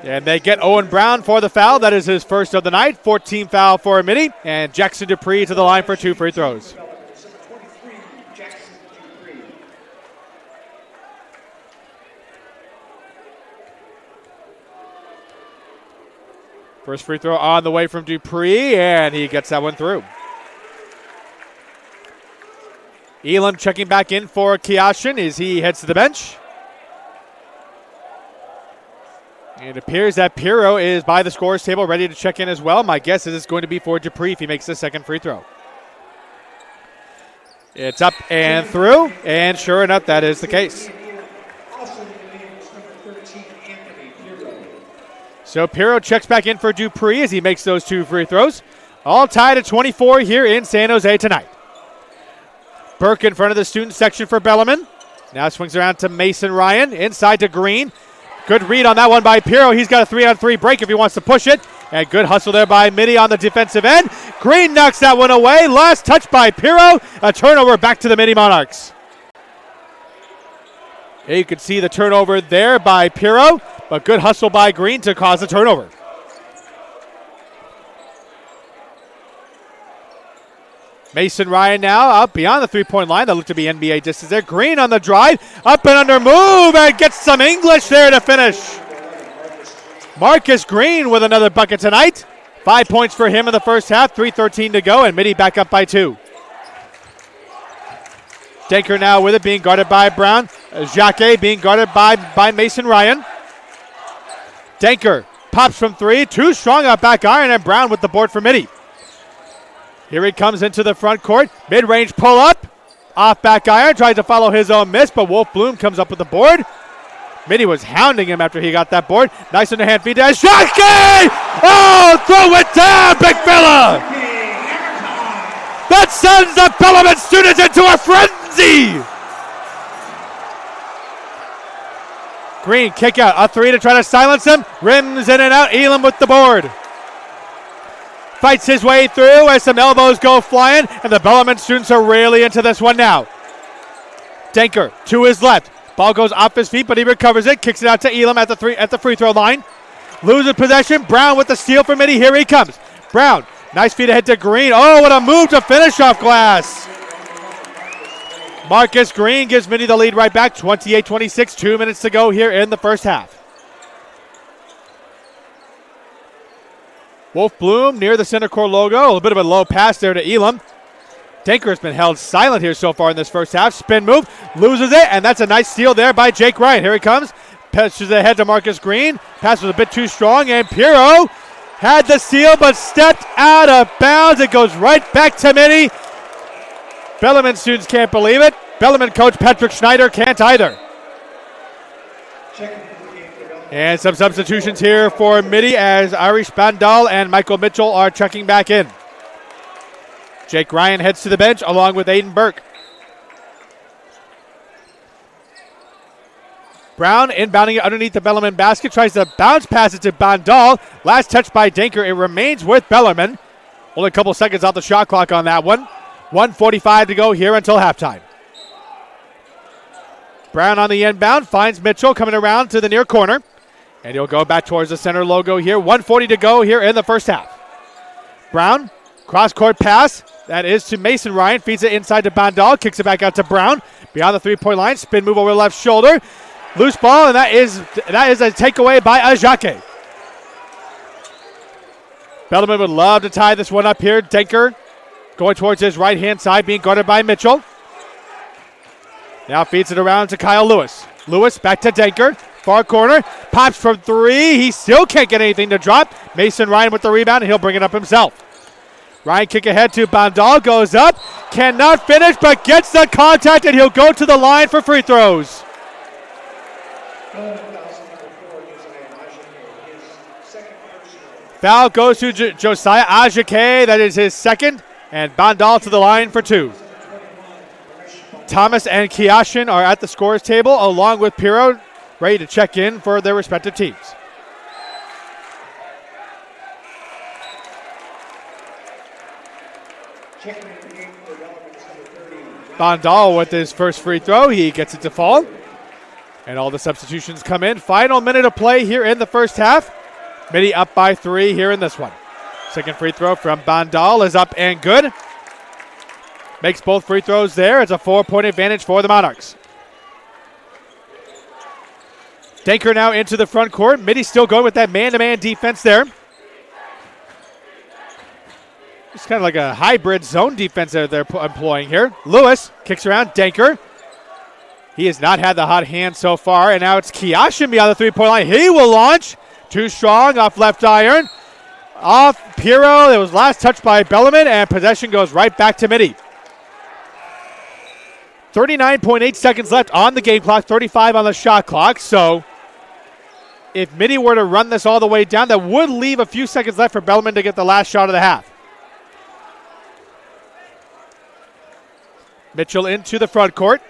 And they get Owen Brown for the foul. That is his first of the night. 14 foul for Mitty. And Jackson Dupree to the line for two free throws. First free throw on the way from Dupree, and he gets that one through. Elam checking back in for Kiashin as he heads to the bench. And it appears that Pirro is by the scorer's table ready to check in as well. My guess is it's going to be for Dupree if he makes the second free throw. It's up and through, and sure enough, that is the case. So Pirro checks back in for Dupree as he makes those two free throws. All tied at 24 here in San Jose tonight. Burke in front of the student section for Bellarmine. Now swings around to Mason Ryan. Inside to Green. Good read on that one by Pirro. He's got a 3-on-3 break if he wants to push it. And good hustle there by Mitty on the defensive end. Green knocks that one away. Last touch by Pirro. A turnover back to the Mitty Monarchs. Here you can see the turnover there by Pirro. But good hustle by Green to cause a turnover. Mason Ryan now out beyond the three-point line. That looked to be NBA distance there. Green on the drive. Up and under move and gets some English there to finish. Marcus Green with another bucket tonight. 5 points for him in the first half. 3:13 to go, and Mitty back up by 2. Denker now with it, being guarded by Brown. Jacquet being guarded by Mason Ryan. Denker pops from 3. Too strong out back iron, and Brown with the board for Mitty. Here he comes into the front court. Mid-range pull-up. Off back iron. Tries to follow his own miss, but Wolf Bloom comes up with the board. Mitty was hounding him after he got that board. Nice underhand feed to Jacquet! Oh, throw it down, big fella! That sends the Bellarmine students into a frenzy! Green kick out. A 3 to try to silence him. Rims in and out. Elam with the board. Fights his way through as some elbows go flying, and the Bellarmine students are really into this one now. Denker to his left. Ball goes off his feet, but he recovers it. Kicks it out to Elam at the free throw line. Loses possession. Brown with the steal for Mitty. Here he comes. Brown, nice feed ahead to Green. Oh, what a move to finish off glass. Marcus Green gives Mitty the lead right back. 28-26, 2 minutes to go here in the first half. Wolf Bloom near the center court logo. A little bit of a low pass there to Elam. Denker has been held silent here so far in this first half. Spin move, loses it, and that's a nice steal there by Jake Ryan. Here he comes. Passes ahead to Marcus Green. Pass was a bit too strong, and Pirro had the steal but stepped out of bounds. It goes right back to Mitty. Bellarmine students can't believe it. Bellarmine coach Patrick Schneider can't either. And some substitutions here for Mitty as Irish Bandal and Michael Mitchell are checking back in. Jake Ryan heads to the bench along with Aiden Burke. Brown inbounding it underneath the Bellarmine basket. Tries to bounce pass it to Bandal. Last touch by Denker. It remains with Bellarmine. Only a couple seconds off the shot clock on that one. 1:45 to go here until halftime. Brown on the inbound. Finds Mitchell coming around to the near corner. And he'll go back towards the center logo here. 1:40 to go here in the first half. Brown, cross-court pass. That is to Mason Ryan. Feeds it inside to Bandal. Kicks it back out to Brown. Beyond the three-point line. Spin move over the left shoulder. Loose ball, and that is a takeaway by Ajake. Bellarmine would love to tie this one up here. Denker going towards his right-hand side, being guarded by Mitchell. Now feeds it around to Kyle Lewis. Lewis back to Denker. Far corner. Pops from 3. He still can't get anything to drop. Mason Ryan with the rebound, and he'll bring it up himself. Ryan kick ahead to Bandal. Goes up. Cannot finish, but gets the contact, and he'll go to the line for free throws. Foul goes to Josiah Ajake. That is his second. And Bandal to the line for 2. Thomas and Kiashin are at the scorer's table along with Pirro, ready to check in for their respective teams. Bandal with his first free throw. He gets it to fall. And all the substitutions come in. Final minute of play here in the first half. Mitty up by 3 here in this one. Second free throw from Bandal is up and good. Makes both free throws there. It's a 4-point advantage for the Monarchs. Denker now into the front court. Mitty still going with that man-to-man defense there. It's kind of like a hybrid zone defense that they're employing here. Lewis kicks around Denker. He has not had the hot hand so far, and now it's Kiashin beyond the three-point line. He will launch. Too strong off left iron. Off Pirro. It was last touched by Bellarmine, and possession goes right back to Mitty. 39.8 seconds left on the game clock, 35 on the shot clock. So if Mitty were to run this all the way down, that would leave a few seconds left for Bellarmine to get the last shot of the half. Mitchell into the front court.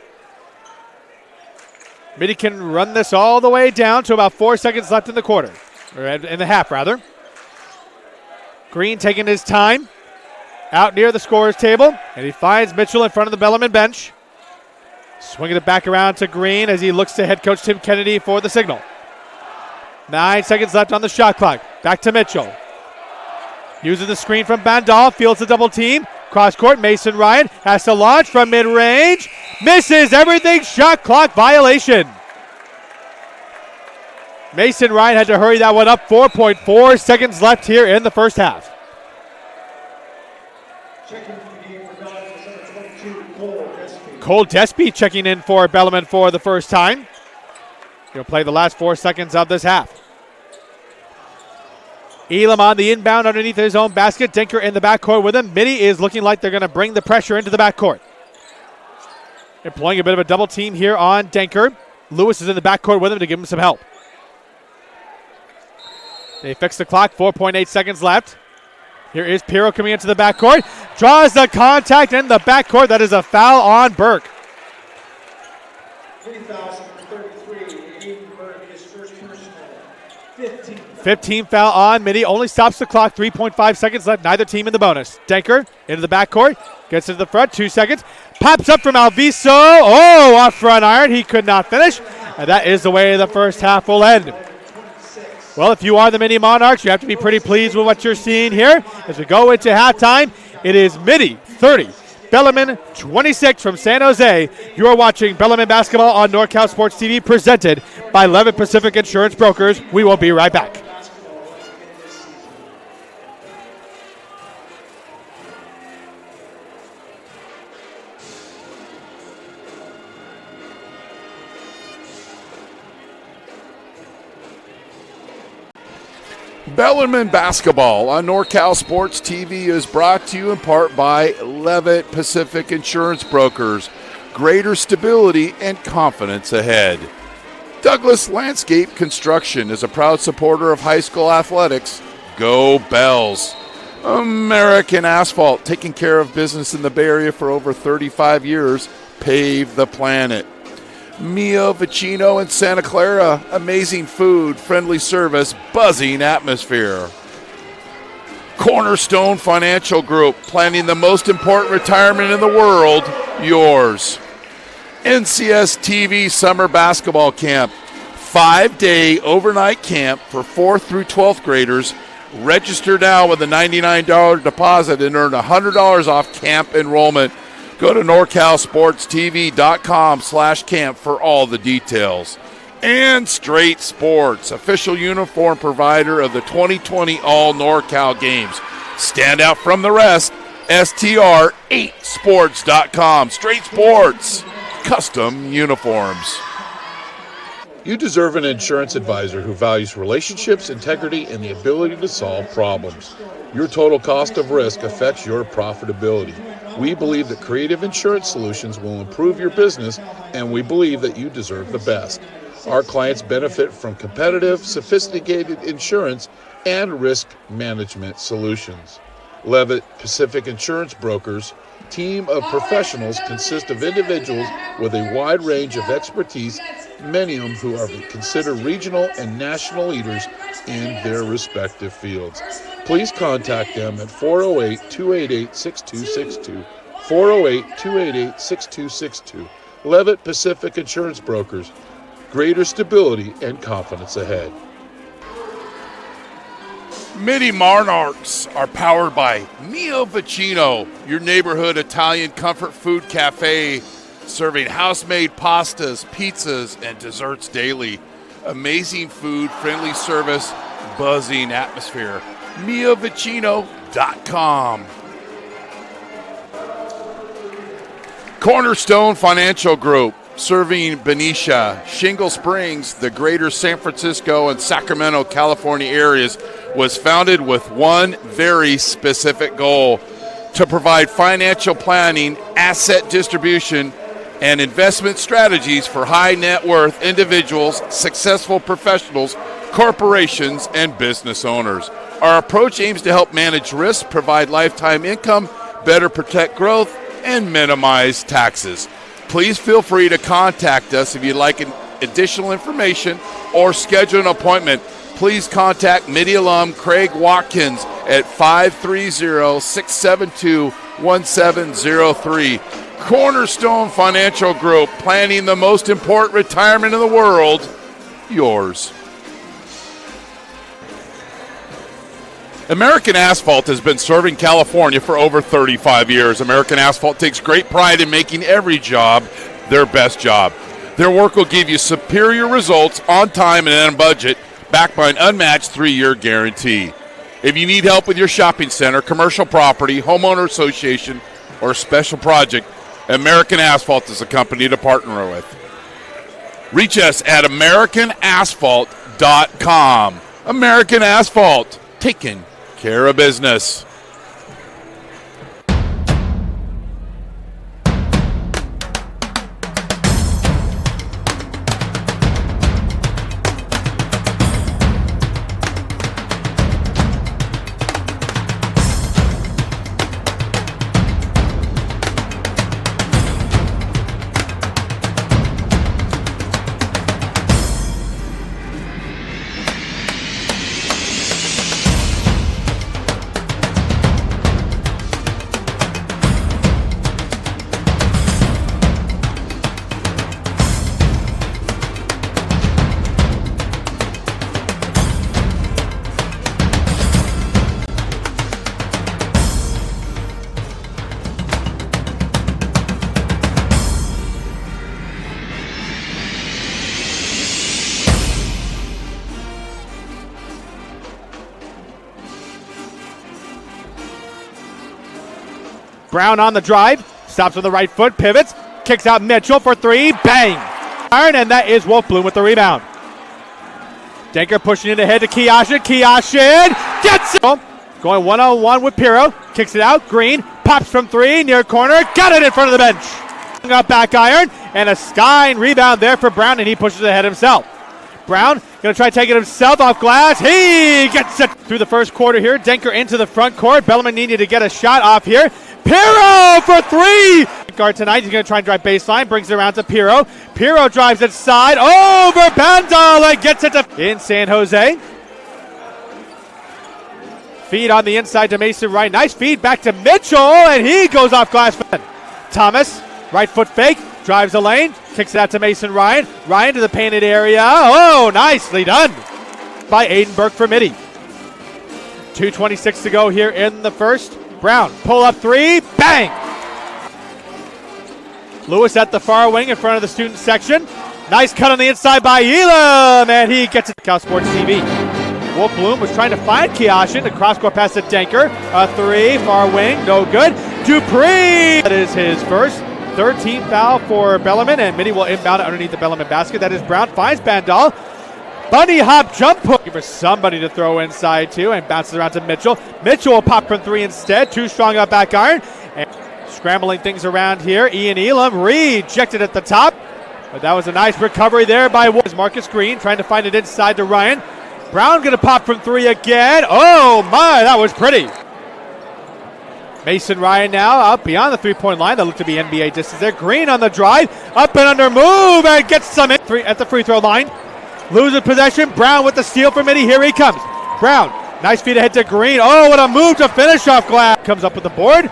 Mitty can run this all the way down to about 4 seconds left in the quarter, or in the half, rather. Green taking his time out near the scorer's table, and he finds Mitchell in front of the Bellarmine bench. Swinging it back around to Green as he looks to head coach Tim Kennedy for the signal. 9 seconds left on the shot clock. Back to Mitchell. Uses the screen from Bandal, fields the double team. Cross court, Mason Ryan has to launch from mid-range. Misses everything, shot clock violation. Mason Ryan had to hurry that one up. 4.4 seconds left here in the first half. Cole Despy checking in for Bellarmine for the first time. He'll play the last 4 seconds of this half. Elam on the inbound underneath his own basket. Denker in the backcourt with him. Mitty is looking like they're going to bring the pressure into the backcourt. Employing a bit of a double team here on Denker. Lewis is in the backcourt with him to give him some help. They fix the clock. 4.8 seconds left. Here is Pirro coming into the backcourt. Draws the contact in the backcourt. That is a foul on Burke. 15 foul on Mitty. Only stops the clock. 3.5 seconds left. Neither team in the bonus. Denker into the backcourt. Gets into the front. 2 seconds. Pops up from Alviso. Oh, off front iron. He could not finish. And that is the way the first half will end. Well, if you are the Mini Monarchs, you have to be pretty pleased with what you're seeing here. As we go into halftime, it is Mitty 30, Bellarmine 26 from San Jose. You are watching Bellarmine basketball on NorCal Sports TV, presented by Levitt Pacific Insurance Brokers. We will be right back. Bellarmine basketball on NorCal Sports TV is brought to you in part by Levitt Pacific Insurance Brokers. Greater stability and confidence ahead. Douglas Landscape Construction is a proud supporter of high school athletics. Go Bells. American Asphalt, taking care of business in the Bay Area for over 35 years. Pave the planet. Mio Vicino in Santa Clara. Amazing food, friendly service, buzzing atmosphere. Cornerstone Financial Group, planning the most important retirement in the world, yours. NCS TV Summer Basketball Camp, 5-day overnight camp for 4th through 12th graders. Register now with a $99 deposit and earn $100 off camp enrollment. Go to NorCalSportsTV.com/camp for all the details. And Straight Sports, official uniform provider of the 2020 All NorCal Games. Stand out from the rest, STR8sports.com. Straight Sports, custom uniforms. You deserve an insurance advisor who values relationships, integrity, and the ability to solve problems. Your total cost of risk affects your profitability. We believe that creative insurance solutions will improve your business, and we believe that you deserve the best. Our clients benefit from competitive, sophisticated insurance and risk management solutions. Levitt Pacific Insurance Brokers, team of professionals consist of individuals with a wide range of expertise, many of whom are considered regional and national leaders in their respective fields. Please contact them at 408-288-6262, 408-288-6262. Levitt Pacific Insurance Brokers, greater stability and confidence ahead. Mini Monarchs are powered by Mio Vicino, your neighborhood Italian comfort food cafe, serving house-made pastas, pizzas, and desserts daily. Amazing food, friendly service, buzzing atmosphere. MioVicino.com. Cornerstone Financial Group, serving Benicia, Shingle Springs, the greater San Francisco and Sacramento, California areas, was founded with one very specific goal: to provide financial planning, asset distribution, and investment strategies for high net worth individuals, successful professionals, corporations, and business owners. Our approach aims to help manage risk, provide lifetime income, better protect growth, and minimize taxes. Please feel free to contact us if you'd like additional information or schedule an appointment. Please contact Mitty alum Craig Watkins at 530-672-1703. Cornerstone Financial Group, planning the most important retirement in the world, yours. American Asphalt has been serving California for over 35 years. American Asphalt takes great pride in making every job their best job. Their work will give you superior results on time and on budget, backed by an unmatched 3-year guarantee. If you need help with your shopping center, commercial property, homeowner association, or special project, American Asphalt is a company to partner with. Reach us at AmericanAsphalt.com. American Asphalt, taking care of business. Brown on the drive, stops with the right foot, pivots, kicks out Mitchell for 3, bang! Iron, and that is Wolfbloom with the rebound. Denker pushing it ahead to Kiashin, gets it! Going one-on-one with Pirro, kicks it out, Green, pops from 3, near corner, got it in front of the bench. Got back iron, and a Stein rebound there for Brown, and he pushes ahead himself. Brown going to try to take it himself off glass. He gets it through the first quarter here. Denker into the front court. Bellarmine needed to get a shot off here. Pirro for 3. Guard tonight. He's going to try and drive baseline. Brings it around to Pirro. Pirro drives it side over Bandal and gets it to in San Jose. Feed on the inside to Mason Wright. Nice feed back to Mitchell, and he goes off glass. Thomas, right foot fake. Drives the lane, kicks it out to Mason Ryan. Ryan to the painted area. Oh, nicely done by Aiden Burke for Mitty. 2:26 to go here in the first. Brown, pull up 3, bang! Lewis at the far wing in front of the student section. Nice cut on the inside by Elam, and he gets it to Cal Sports TV. Wolfbloom was trying to find Kiashin. The cross-court pass to Denker. A 3, far wing, no good. Dupree! That is his first. 3rd team foul for Bellarmine, and Mitty will inbound it underneath the Bellarmine basket. That is Brown, finds Bandal. Bunny hop jump hook for somebody to throw inside too, and bounces around to Mitchell. Mitchell will pop from 3 instead. Too strong up back iron. And scrambling things around here. Ian Elam rejected at the top. But that was a nice recovery there by Marcus Green, trying to find it inside to Ryan. Brown going to pop from 3 again. Oh my, that was pretty. Mason Ryan now up beyond the 3-point line. That looked to be NBA distance there. Green on the drive. Up and under move and gets some at the free throw line. Loses possession. Brown with the steal for Mitty. Here he comes. Brown. Nice feed ahead to Green. Oh, what a move to finish off glass. Comes up with the board.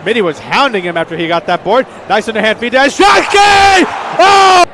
Mitty was hounding him after he got that board. Nice underhand feed to Shockey! Oh!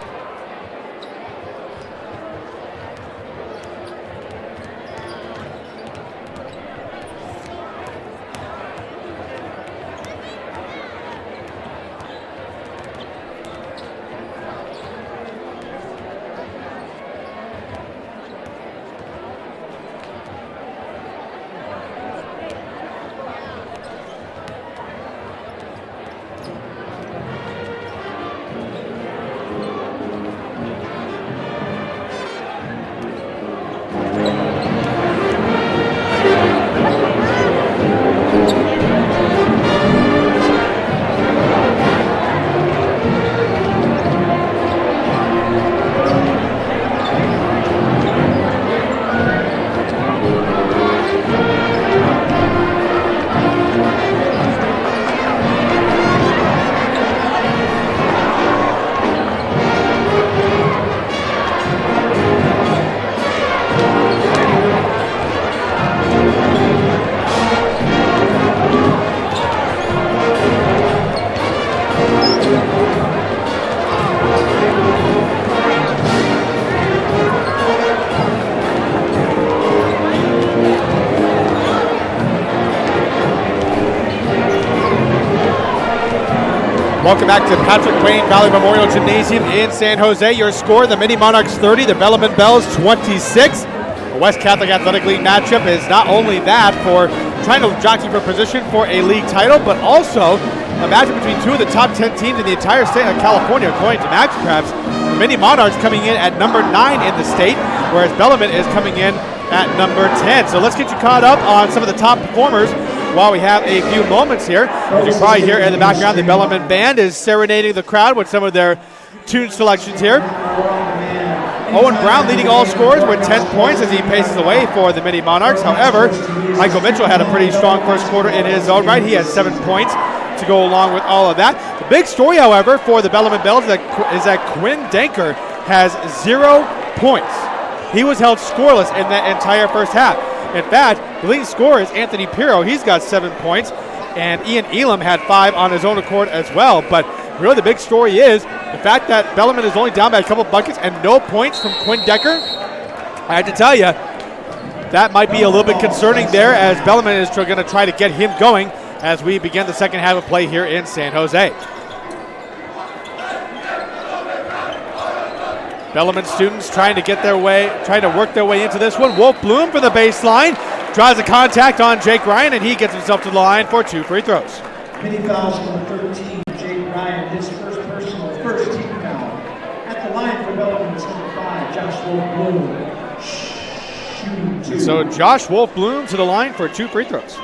Welcome back to Patrick Wayne Valley Memorial Gymnasium in San Jose. Your score, the Mitty Monarchs 30, the Bellarmine Bells 26. The West Catholic Athletic League matchup is not only that for trying to jockey for position for a league title, but also a matchup between two of the top 10 teams in the entire state of California, according to MaxPreps. The Mitty Monarchs coming in at number 9 in the state, whereas Bellarmine is coming in at number 10. So let's get you caught up on some of the top performers while we have a few moments here. As you probably hear in the background, the Bellarmine Band is serenading the crowd with some of their tune selections here. Owen Brown leading all scorers with 10 points as he paces away for the Mitty Monarchs. However, Michael Mitchell had a pretty strong first quarter in his own right. He had 7 points to go along with all of that. The big story, however, for the Bellarmine Bells is that Quinn Danker has 0 points. He was held scoreless in that entire first half. In fact, the leading scorer is Anthony Pirro. He's got 7 points, and Ian Elam had 5 on his own accord as well. But really the big story is the fact that Bellarmine is only down by a couple buckets and no points from Quinn Decker. I have to tell you, that might be a little bit concerning there, as Bellarmine is going to try to get him going as we begin the second half of play here in San Jose. Bellarmine students trying to work their way into this one. Wolf Bloom for the baseline. Draws a contact on Jake Ryan, and he gets himself to the line for 2 free throws. Mitty fouls number 13, Jake Ryan, his first personal, first team foul. At the line for Bellarmine is number 5, Josh Wolf Bloom. Shooting 2. So Josh Wolf Bloom to the line for 2 free throws.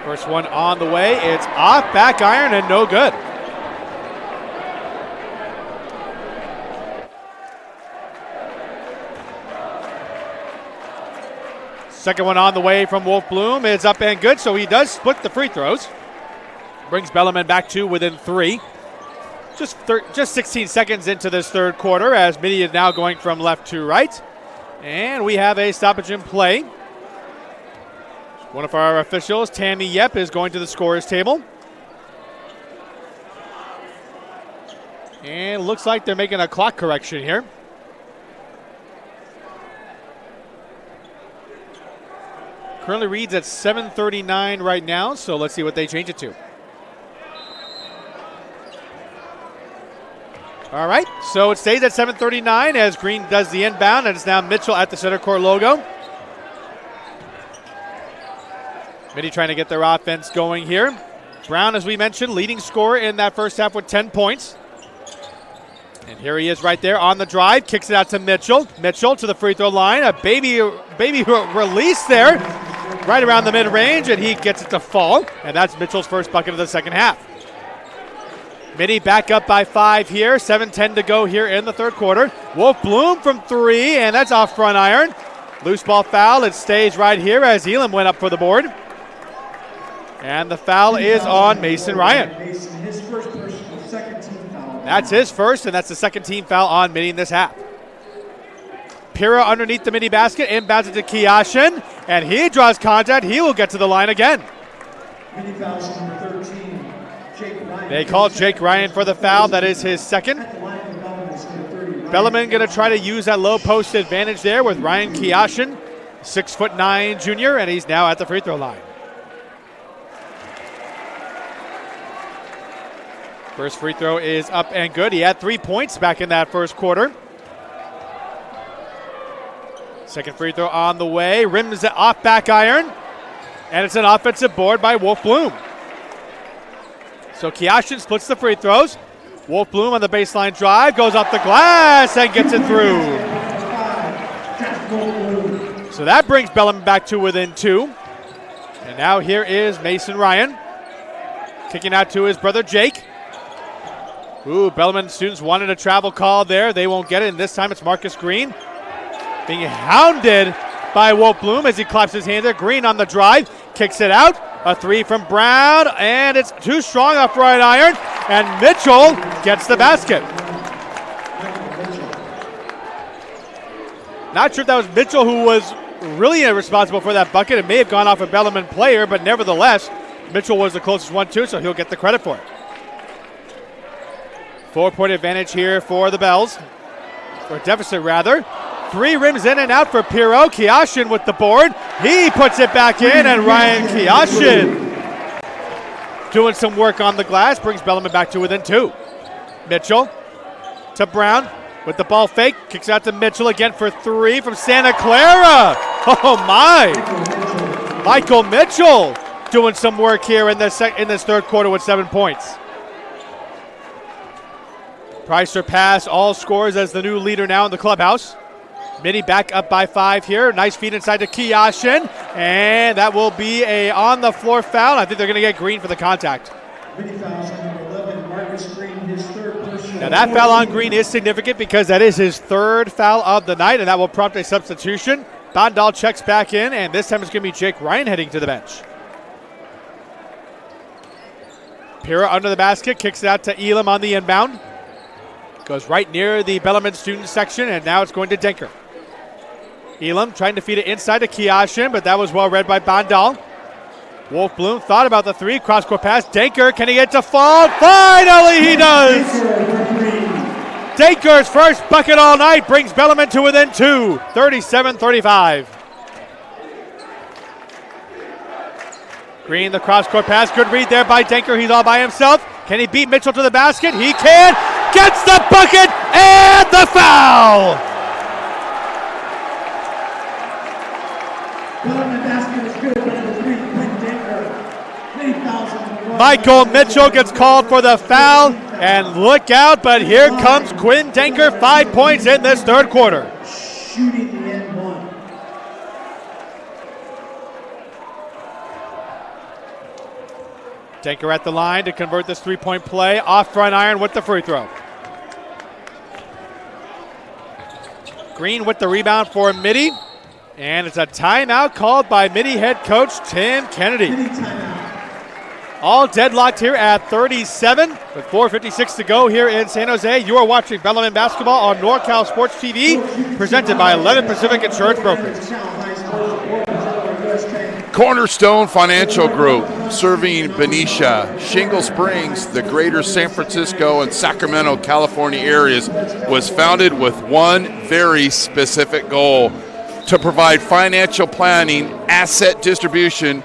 First one on the way. It's off, back iron, and no good. Second one on the way from Wolf Bloom is up and good, so he does split the free throws. Brings Bellarmine back to within 3. Just 16 seconds into this third quarter as Mitty is now going from left to right. And we have a stoppage in play. One of our officials, Tammy Yep, is going to the scorer's table. And looks like they're making a clock correction here. Currently reads at 7:39 right now, so let's see what they change it to. All right, so it stays at 7:39 as Green does the inbound, and it's now Mitchell at the center court logo. Mitty trying to get their offense going here. Brown, as we mentioned, leading scorer in that first half with 10 points. And here he is right there on the drive. Kicks it out to Mitchell. Mitchell to the free throw line. A baby release there right around the mid-range, and he gets it to fall. And that's Mitchell's first bucket of the second half. Mitty back up by 5 here. 7:10 to go here in the third quarter. Wolf Bloom from 3, and that's off front iron. Loose ball foul. It stays right here as Elam went up for the board. And the foul is on Mason Ryan. His first personal, second team foul. That's his first, and that's the second team foul on Mitty in this half. Pira underneath the Mitty basket, inbounds it to Kiashin, and he draws contact. He will get to the line again. Mitty fouls number 13, Jake Ryan. They call Jake Ryan for the foul. That is his second. At the line for Bellarmine is number 30. Bellarmine going to try to use that low post advantage there with Ryan Kiashin, 6'9" junior, and he's now at the free throw line. First free throw is up and good. He had 3 points back in that first quarter. Second free throw on the way. Rims it off back iron. And it's an offensive board by Wolf Bloom. So Kiashin splits the free throws. Wolf Bloom on the baseline drive. Goes off the glass and gets it through. So that brings Bellarmine back to within 2. And now here is Mason Ryan. Kicking out to his brother Jake. Ooh, Bellarmine students wanted a travel call there. They won't get it, and this time it's Marcus Green being hounded by Wolf Bloom as he claps his hand there. Green on the drive, kicks it out. A 3 from Brown, and it's too strong off right iron, and Mitchell gets the basket. Not sure if that was Mitchell who was really responsible for that bucket. It may have gone off a Bellarmine player, but nevertheless, Mitchell was the closest one to it, so he'll get the credit for it. 4-point advantage here for the Bells, or deficit rather. Three rims in and out for Pirro. Kiashin with the board. He puts it back in, and Ryan Kiashin doing some work on the glass, brings Bellarmine back to within 2. Mitchell to Brown with the ball fake. Kicks out to Mitchell again for 3 from Santa Clara. Oh my! Michael Mitchell doing some work here in this third quarter with 7 points. Price surpassed all scores as the new leader now in the clubhouse. Mitty back up by 5 here. Nice feed inside to Kiashin. And that will be a on-the-floor foul. I think they're going to get green for the contact. Now that foul on Green is significant because that is his 3rd foul of the night, and that will prompt a substitution. Bandal checks back in, and this time it's going to be Jake Ryan heading to the bench. Pira under the basket, kicks it out to Elam on the inbound. Goes right near the Bellarmine student section, and now it's going to Denker. Elam trying to feed it inside to Kiashin, but that was well read by Bandal. Wolf Bloom thought about the 3, cross-court pass. Denker, can he get to fall? Finally he does! Denker's first bucket all night brings Bellarmine to within 2, 37-35. Green, the cross-court pass. Good read there by Denker. He's all by himself. Can he beat Mitchell to the basket? He can. Gets the bucket and the foul! Michael Mitchell gets called for the foul, and look out, but here comes Quinn Denker, 5 points in this third quarter. Shooting the end one. Denker at the line to convert this three-point play. Off front iron with the free throw. Green with the rebound for Mitty. And it's a timeout called by Mitty head coach Tim Kennedy. All deadlocked here at 37 with 4:56 to go here in San Jose. You are watching Bellarmine basketball on NorCal Sports TV, presented by 11 Pacific Insurance Brokers. Cornerstone Financial Group, serving Benicia, Shingle Springs, the greater San Francisco and Sacramento, California areas, was founded with one very specific goal: to provide financial planning, asset distribution,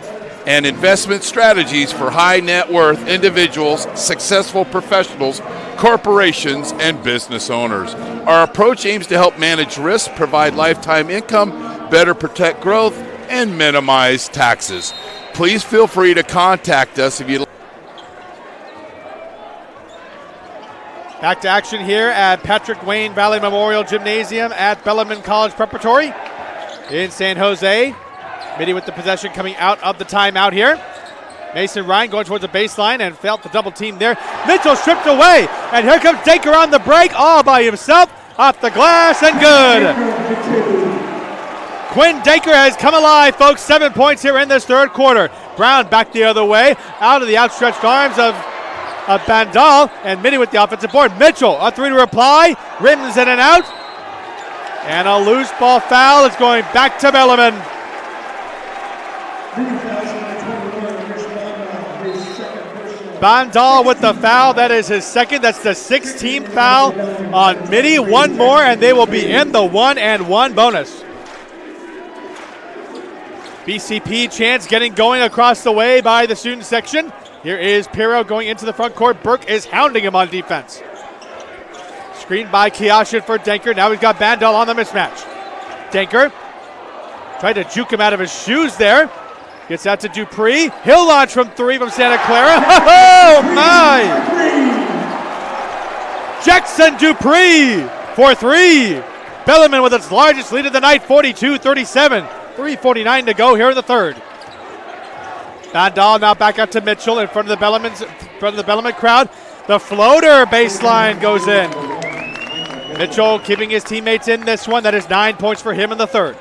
and investment strategies for high net worth individuals, successful professionals, corporations, and business owners. Our approach aims to help manage risk, provide lifetime income, better protect growth, and minimize taxes. Please feel free to contact us if you'd like. Back to action here at Patrick Wayne Valley Memorial Gymnasium at Bellarmine College Preparatory in San Jose. Mitty with the possession coming out of the timeout here. Mason Ryan going towards the baseline and felt the double team there. Mitchell stripped away, and here comes Denker on the break all by himself. Off the glass and good. Quinn Denker has come alive, folks. 7 points here in this third quarter. Brown back the other way, out of the outstretched arms of Bandal, and Mitty with the offensive board. Mitchell, a 3 to reply, rims in and out. And a loose ball foul is going back to Bellarmine. Bandal with the foul. That is his second. That's the 16th foul on Mitty. One more, and they will be in the 1-and-1 bonus. BCP chants getting going across the way by the student section. Here is Pirro going into the front court. Burke is hounding him on defense. Screened by Kiashin for Denker. Now he's got Bandal on the mismatch. Denker tried to juke him out of his shoes there. Gets out to Dupree. He'll launch from 3 from Santa Clara. Oh my! Jackson Dupree for 3. Bellarmine with its largest lead of the night, 42-37. 3:49 to go here in the third. Bandal now back out to Mitchell in front of the Bellarmine crowd. The floater baseline goes in. Mitchell keeping his teammates in this one. That is 9 points for him in the third.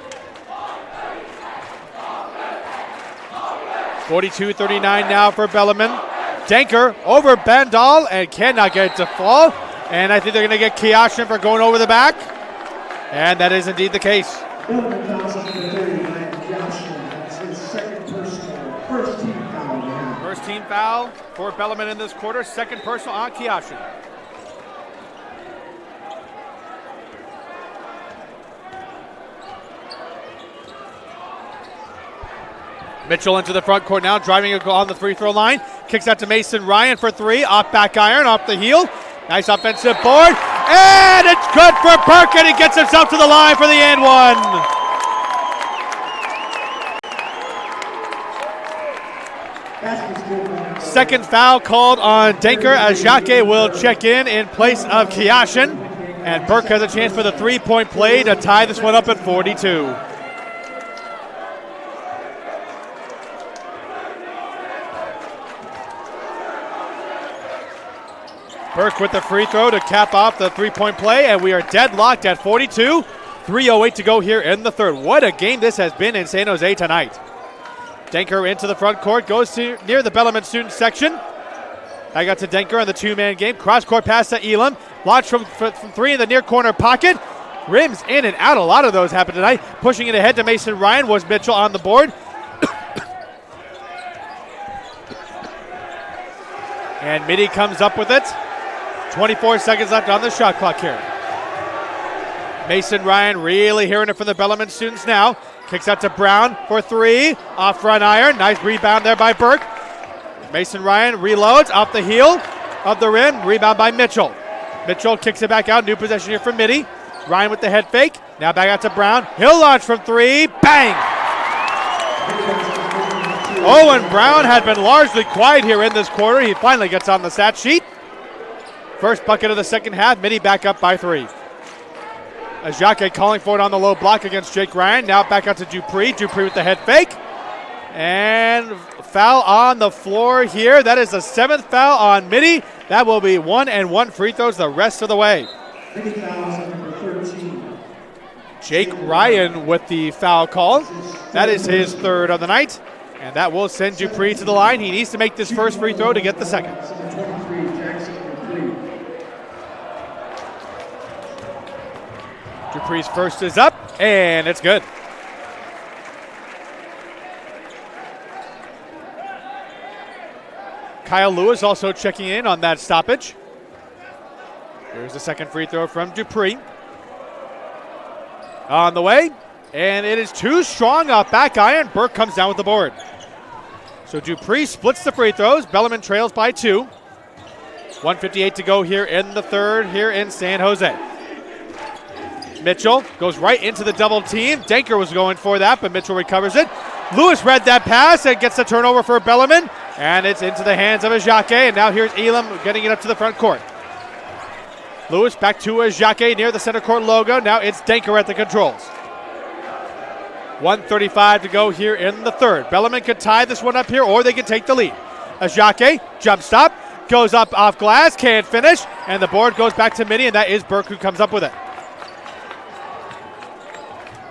42-39 now for Bellarmine. Denker over Bandal and cannot get it to fall. And I think they're going to get Kiashin for going over the back. And that is indeed the case. First team foul for Bellarmine in this quarter. Second personal on Kiashin. Mitchell into the front court now, driving on the free throw line. Kicks out to Mason Ryan for three. Off back iron, off the heel. Nice offensive board. And it's good for Burke, and he gets himself to the line for the and one. Second foul called on Denker as Jacque will check in place of Kiyashin. And Burke has a chance for the three-point play to tie this one up at 42. Burke with the free throw to cap off the three-point play, and we are deadlocked at 42. 3:08 to go here in the third. What a game this has been in San Jose tonight. Denker into the front court, goes to near the Bellarmine student section. I got to Denker on the two-man game. Cross-court pass to Elam. Launch from three in the near corner pocket. Rims in and out. A lot of those happened tonight. Pushing it ahead to Mason Ryan was Mitchell on the board. And Mitty comes up with it. 24 seconds left on the shot clock here. Mason Ryan really hearing it from the Bellarmine students now. Kicks out to Brown for three. Off front iron. Nice rebound there by Burke. Mason Ryan reloads off the heel of the rim. Rebound by Mitchell. Mitchell kicks it back out. New possession here for Mitty. Ryan with the head fake. Now back out to Brown. He'll launch from three. Bang! Owen Brown had been largely quiet here in this quarter. He finally gets on the stat sheet. First bucket of the second half. Mitty back up by three. Jacque calling for it on the low block against Jake Ryan. Now back out to Dupree. Dupree with the head fake. And foul on the floor here. That is the seventh foul on Mitty. That will be 1-and-1 free throws the rest of the way. Jake Ryan with the foul call. That is his third of the night. And that will send Dupree to the line. He needs to make this first free throw to get the second. Dupree's first is up, and it's good. Kyle Lewis also checking in on that stoppage. Here's the second free throw from Dupree. On the way, and it is too strong off back iron. Burke comes down with the board. So Dupree splits the free throws. Bellarmine trails by two. 1:58 to go here in the third here in San Jose. Mitchell goes right into the double team. Denker was going for that, but Mitchell recovers it. Lewis read that pass and gets the turnover for Bellarmine, and it's into the hands of Jacque, and now here's Elam getting it up to the front court. Lewis back to Jacque near the center court logo. Now it's Denker at the controls. 1:35 to go here in the third. Bellarmine could tie this one up here, or they could take the lead. Jacque, jump stop, goes up off glass, can't finish, and the board goes back to Mitty, and that is Burke who comes up with it.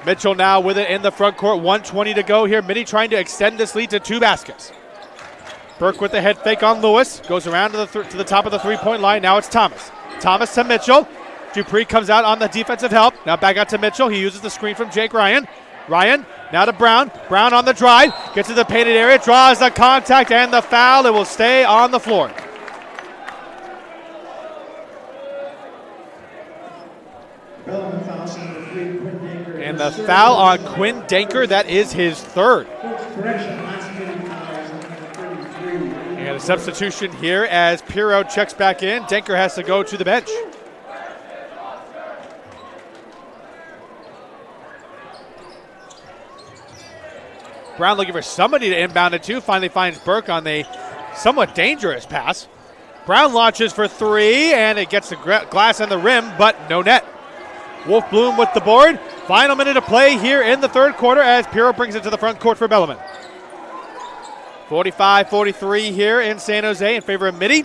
Mitchell now with it in the front court. 1:20 to go here. Mitty trying to extend this lead to two baskets. Burke with the head fake on Lewis. Goes around to the top of the three-point line. Now it's Thomas. Thomas to Mitchell. Dupree comes out on the defensive help. Now back out to Mitchell. He uses the screen from Jake Ryan. Ryan now to Brown. Brown on the drive. Gets to the painted area. Draws the contact and the foul. It will stay on the floor. And the foul on Quinn Denker, that is his third. And a substitution here as Pirro checks back in. Denker has to go to the bench. Brown looking for somebody to inbound it to. Finally finds Burke on the somewhat dangerous pass. Brown launches for three, and it gets the glass on the rim, but no net. Wolf Bloom with the board. Final minute of play here in the third quarter as Pirro brings it to the front court for Bellarmine. 45-43 here in San Jose in favor of Mitty.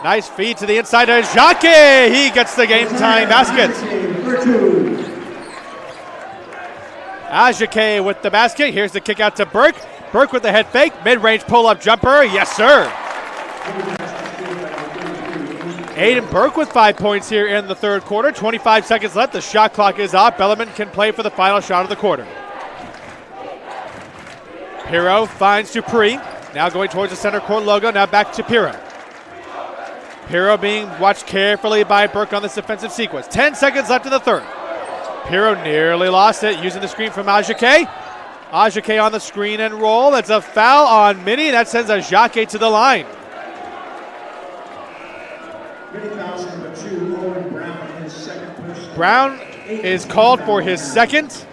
Nice feed to the inside to Jacque. He gets the game-tying basket. Jacque with the basket. Here's the kick out to Burke. Burke with the head fake. Mid-range pull-up jumper. Yes, sir. Aiden Burke with 5 points here in the third quarter. 25 seconds left. The shot clock is off. Bellarmine can play for the final shot of the quarter. Pirro finds Dupree. Now going towards the center court logo. Now back to Pirro. Pirro being watched carefully by Burke on this defensive sequence. 10 seconds left in the third. Pirro nearly lost it using the screen from Jacque. Ajake on the screen and roll. That's a foul on Mitty. That sends a Jacque to the line. Mitty fouls number 2, Owen Brown, his second personal. Brown is called for his second,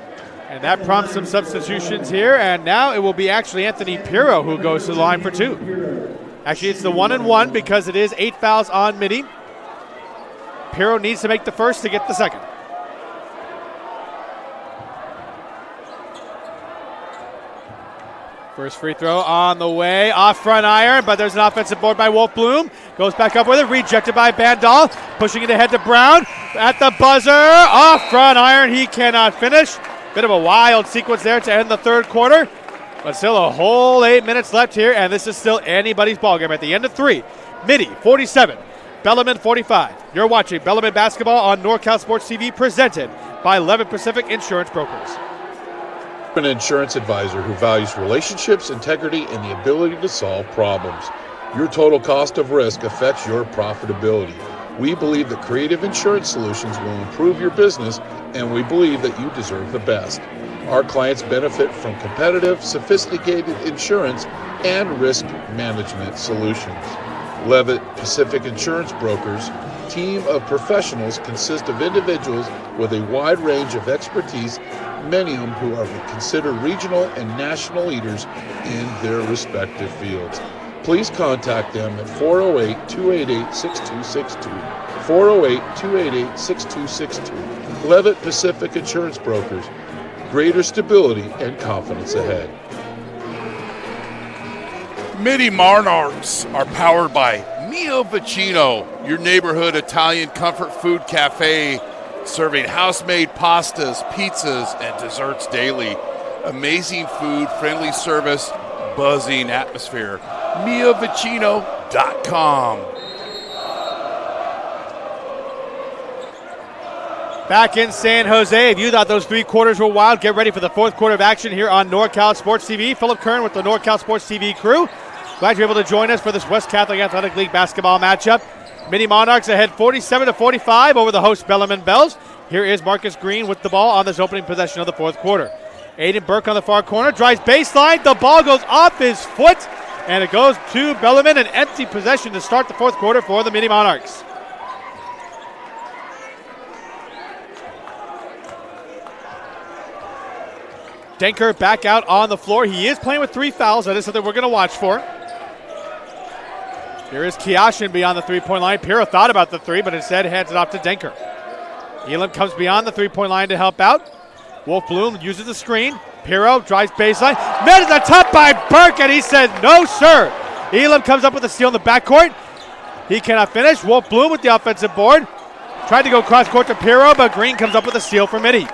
and that prompts some substitutions here. And now it will be actually Anthony Pirro who goes to the line for 2. Actually, it's the 1-and-1 because it is 8 fouls on Mitty. Pirro needs to make the first to get the second. First free throw on the way, off front iron, but there's an offensive board by Wolf Bloom. Goes back up with it, rejected by Bandal, pushing it ahead to Brown. At the buzzer, off front iron, he cannot finish. Bit of a wild sequence there to end the third quarter, but still a whole 8 minutes left here, and this is still anybody's ballgame at the end of 3. Mitty, 47, Bellarmine, 45. You're watching Bellarmine basketball on NorCal Sports TV, presented by 11 Pacific Insurance Brokers. An insurance advisor who values relationships, integrity, and the ability to solve problems. Your total cost of risk affects your profitability. We believe that creative insurance solutions will improve your business, and we believe that you deserve the best. Our clients benefit from competitive, sophisticated insurance and risk management solutions. Levitt Pacific Insurance Brokers team of professionals consist of individuals with a wide range of expertise, many of whom are considered regional and national leaders in their respective fields. Please contact them at 408-288-6262. 408-288-6262. Levitt Pacific Insurance Brokers. Greater stability and confidence ahead. Mitty Monarchs are powered by Mio Vicino, your neighborhood Italian comfort food cafe, serving house-made pastas, pizzas, and desserts daily. Amazing food, friendly service, buzzing atmosphere. MioVicino.com. Back in San Jose, if you thought those 3 quarters were wild, get ready for the 4th quarter of action here on NorCal Sports TV. Philip Kern with the NorCal Sports TV crew. Glad you're able to join us for this West Catholic Athletic League basketball matchup. Mitty Monarchs ahead 47-45 over the host Bellarmine Bells. Here is Marcus Green with the ball on this opening possession of the 4th quarter. Aiden Burke on the far corner, drives baseline. The ball goes off his foot, and it goes to Bellarmine. An empty possession to start the 4th quarter for the Mitty Monarchs. Denker back out on the floor. He is playing with 3 fouls. That is something we're going to watch for. Here is Kiashin beyond the 3-point line. Pirro thought about the 3, but instead hands it off to Denker. Elam comes beyond the 3-point line to help out. Wolf Bloom uses the screen. Pirro drives baseline. Met at the top by Burke, and he said, no, sir. Elam comes up with a steal in the backcourt. He cannot finish. Wolf Bloom with the offensive board. Tried to go cross court to Pirro, but Green comes up with a steal for Mitty.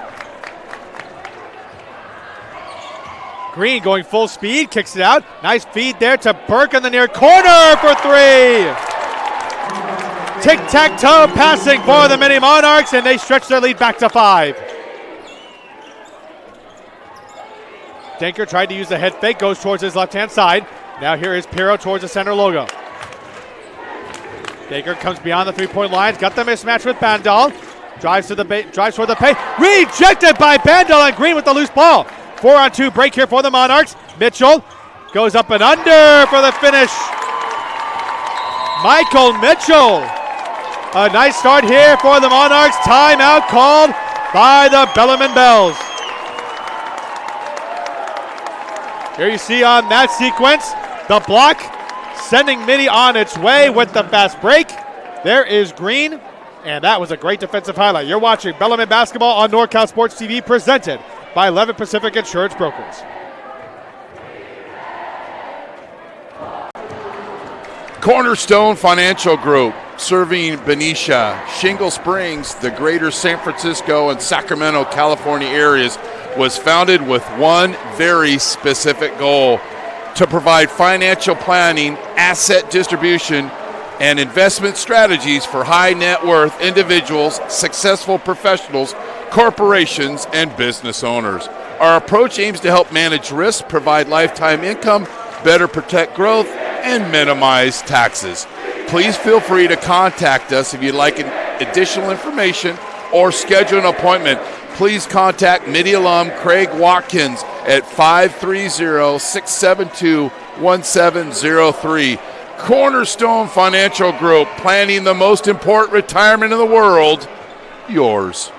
Green going full speed, kicks it out. Nice feed there to Burke in the near corner for 3. Tic-tac-toe passing for the Mitty Monarchs, and they stretch their lead back to 5. Denker tried to use the head fake, goes towards his left-hand side. Now here is Pirro towards the center logo. Denker comes beyond the 3-point lines, got the mismatch with Bandal. Drives toward the paint. Rejected by Bandal, and Green with the loose ball. 4-on-2 break here for the Monarchs. Mitchell goes up and under for the finish. Michael Mitchell. A nice start here for the Monarchs. Timeout called by the Bellarmine Bells. Here you see on that sequence, the block sending Mitty on its way with the fast break. There is Green, and that was a great defensive highlight. You're watching Bellarmine basketball on NorCal Sports TV, presented by 11 Pacific Insurance Brokers. Cornerstone Financial Group, serving Benicia, Shingle Springs, the greater San Francisco and Sacramento, California areas, was founded with one very specific goal: to provide financial planning, asset distribution, and investment strategies for high net worth individuals, successful professionals, corporations, and business owners. Our approach aims to help manage risk, provide lifetime income, better protect growth, and minimize taxes. Please feel free to contact us if you'd like additional information or schedule an appointment. Please contact Mitty alum Craig Watkins at 530-672-1703. Cornerstone Financial Group, planning the most important retirement in the world, yours.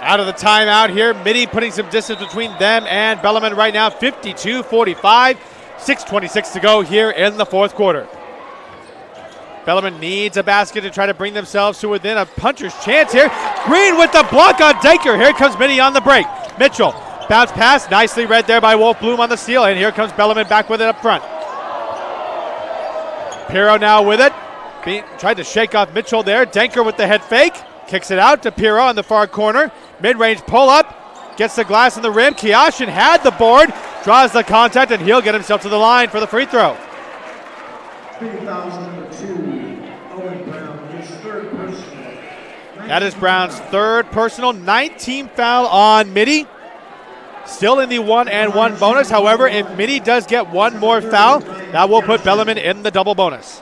Out of the timeout here, Mitty putting some distance between them and Bellarmine right now, 52-45, 6:26 to go here in the fourth quarter. Bellarmine needs a basket to try to bring themselves to within a puncher's chance here. Green with the block on Daker. Here comes Mitty on the break. Mitchell, bounce pass, nicely read there by Wolf Bloom on the steal, and here comes Bellarmine back with it up front. Pirro now with it. Tried to shake off Mitchell there. Denker with the head fake. Kicks it out to Pirro on the far corner. Mid-range pull-up. Gets the glass in the rim. Kiashin had the board. Draws the contact, and he'll get himself to the line for the free throw. That is Brown's third personal. 19 foul on Mitty. Still in the 1-and-1 bonus. However, if Mitty does get one more foul, that will put Bellarmine in the double bonus.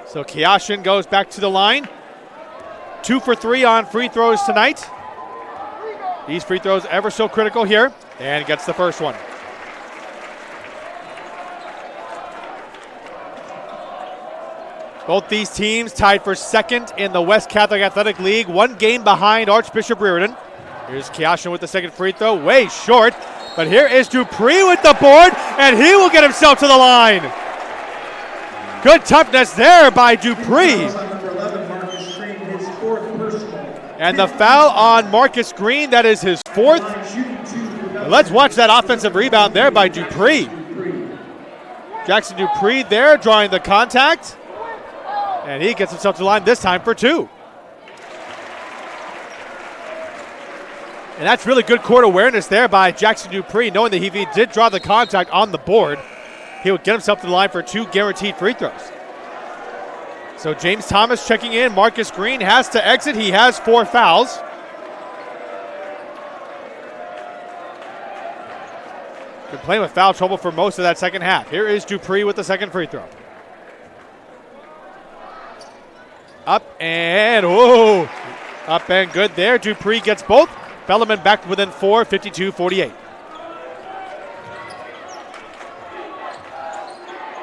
So Kiashin goes back to the line. 2 for 3 on free throws tonight. These free throws ever so critical here, and gets the first one. Both these teams tied for second in the West Catholic Athletic League, one game behind Archbishop Reardon. Here's Kiashin with the second free throw, way short, but here is Dupree with the board, and he will get himself to the line. Good toughness there by Dupree. And the foul on Marcus Green, that is his fourth. Let's watch that offensive rebound there by Dupree. Jackson Dupree there drawing the contact. And he gets himself to the line this time for 2. And that's really good court awareness there by Jackson Dupree, knowing that if he did draw the contact on the board, he would get himself to the line for 2 guaranteed free throws. So James Thomas checking in. Marcus Green has to exit. He has 4 fouls. Been playing with foul trouble for most of that second half. Here is Dupree with the second free throw. Up and, up and good there. Dupree gets both. Bellarmine back within 4, 52-48.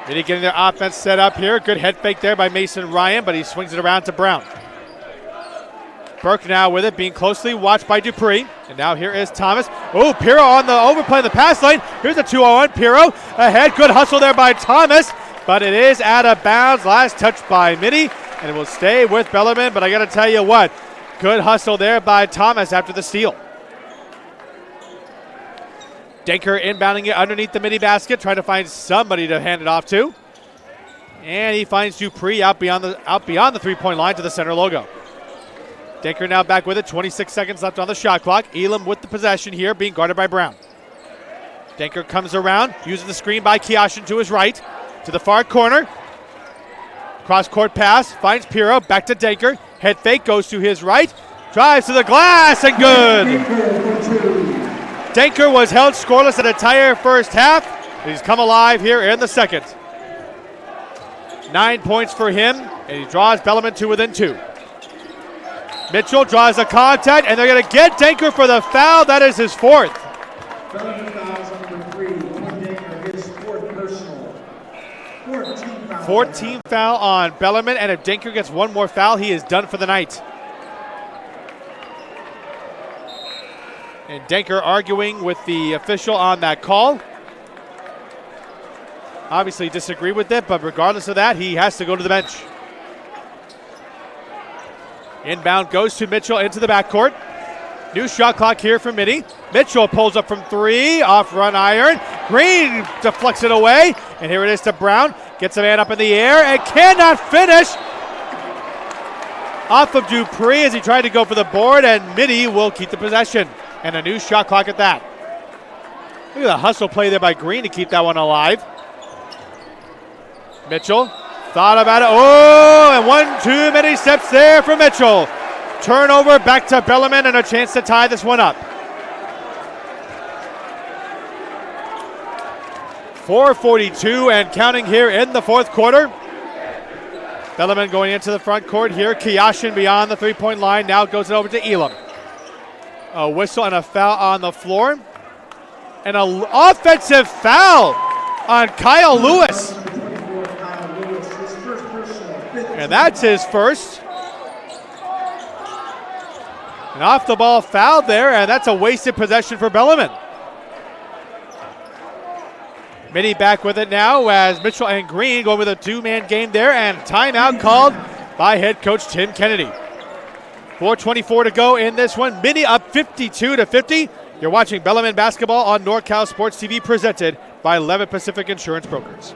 Mitty getting their offense set up here. Good head fake there by Mason Ryan, but he swings it around to Brown. Burke now with it, being closely watched by Dupree. And now here is Thomas. Pirro on the overplay in the pass lane. Here's a 2-on-1. Pirro ahead. Good hustle there by Thomas, but it is out of bounds. Last touch by Mitty, and it will stay with Bellarmine. But I got to tell you what, good hustle there by Thomas after the steal. Denker inbounding it underneath the Mitty basket, trying to find somebody to hand it off to. And he finds Dupree out beyond the three-point line to the center logo. Denker now back with it, 26 seconds left on the shot clock. Elam with the possession here, being guarded by Brown. Denker comes around, using the screen by Kiashin to his right, to the far corner. Cross-court pass, finds Pirro, back to Denker. Head fake goes to his right, drives to the glass, and good! Denker was held scoreless the entire first half. He's come alive here in the second. 9 points for him, and he draws Bellarmine to within 2. Mitchell draws a contact, and they're going to get Denker for the foul. That is his 4th. 14 foul on Bellarmine, and if Denker gets one more foul, he is done for the night. And Denker arguing with the official on that call. Obviously disagree with it, but regardless of that, he has to go to the bench. Inbound goes to Mitchell into the backcourt. New shot clock here for Mitty. Mitchell pulls up from 3, off run iron. Green deflects it away, and here it is to Brown. Gets a man up in the air and cannot finish. Off of Dupree as he tried to go for the board, and Mitty will keep the possession. And a new shot clock at that. Look at the hustle play there by Green to keep that one alive. Mitchell thought about it. And 1 too many steps there for Mitchell. Turnover back to Bellarmine and a chance to tie this one up. 4:42 and counting here in the fourth quarter. Bellarmine going into the front court here. Kiyashin beyond the three-point line. Now goes it over to Elam. A whistle and a foul on the floor. And an offensive foul on Kyle Lewis. And that's his first. An off-the-ball foul there, and that's a wasted possession for Bellarmine. Mitty back with it now as Mitchell and Green go with a two-man game there, and timeout called by head coach Tim Kennedy. 4:24 to go in this one. Mitty up 52-50. You're watching Bellarmine basketball on NorCal Sports TV, presented by Levitt Pacific Insurance Brokers.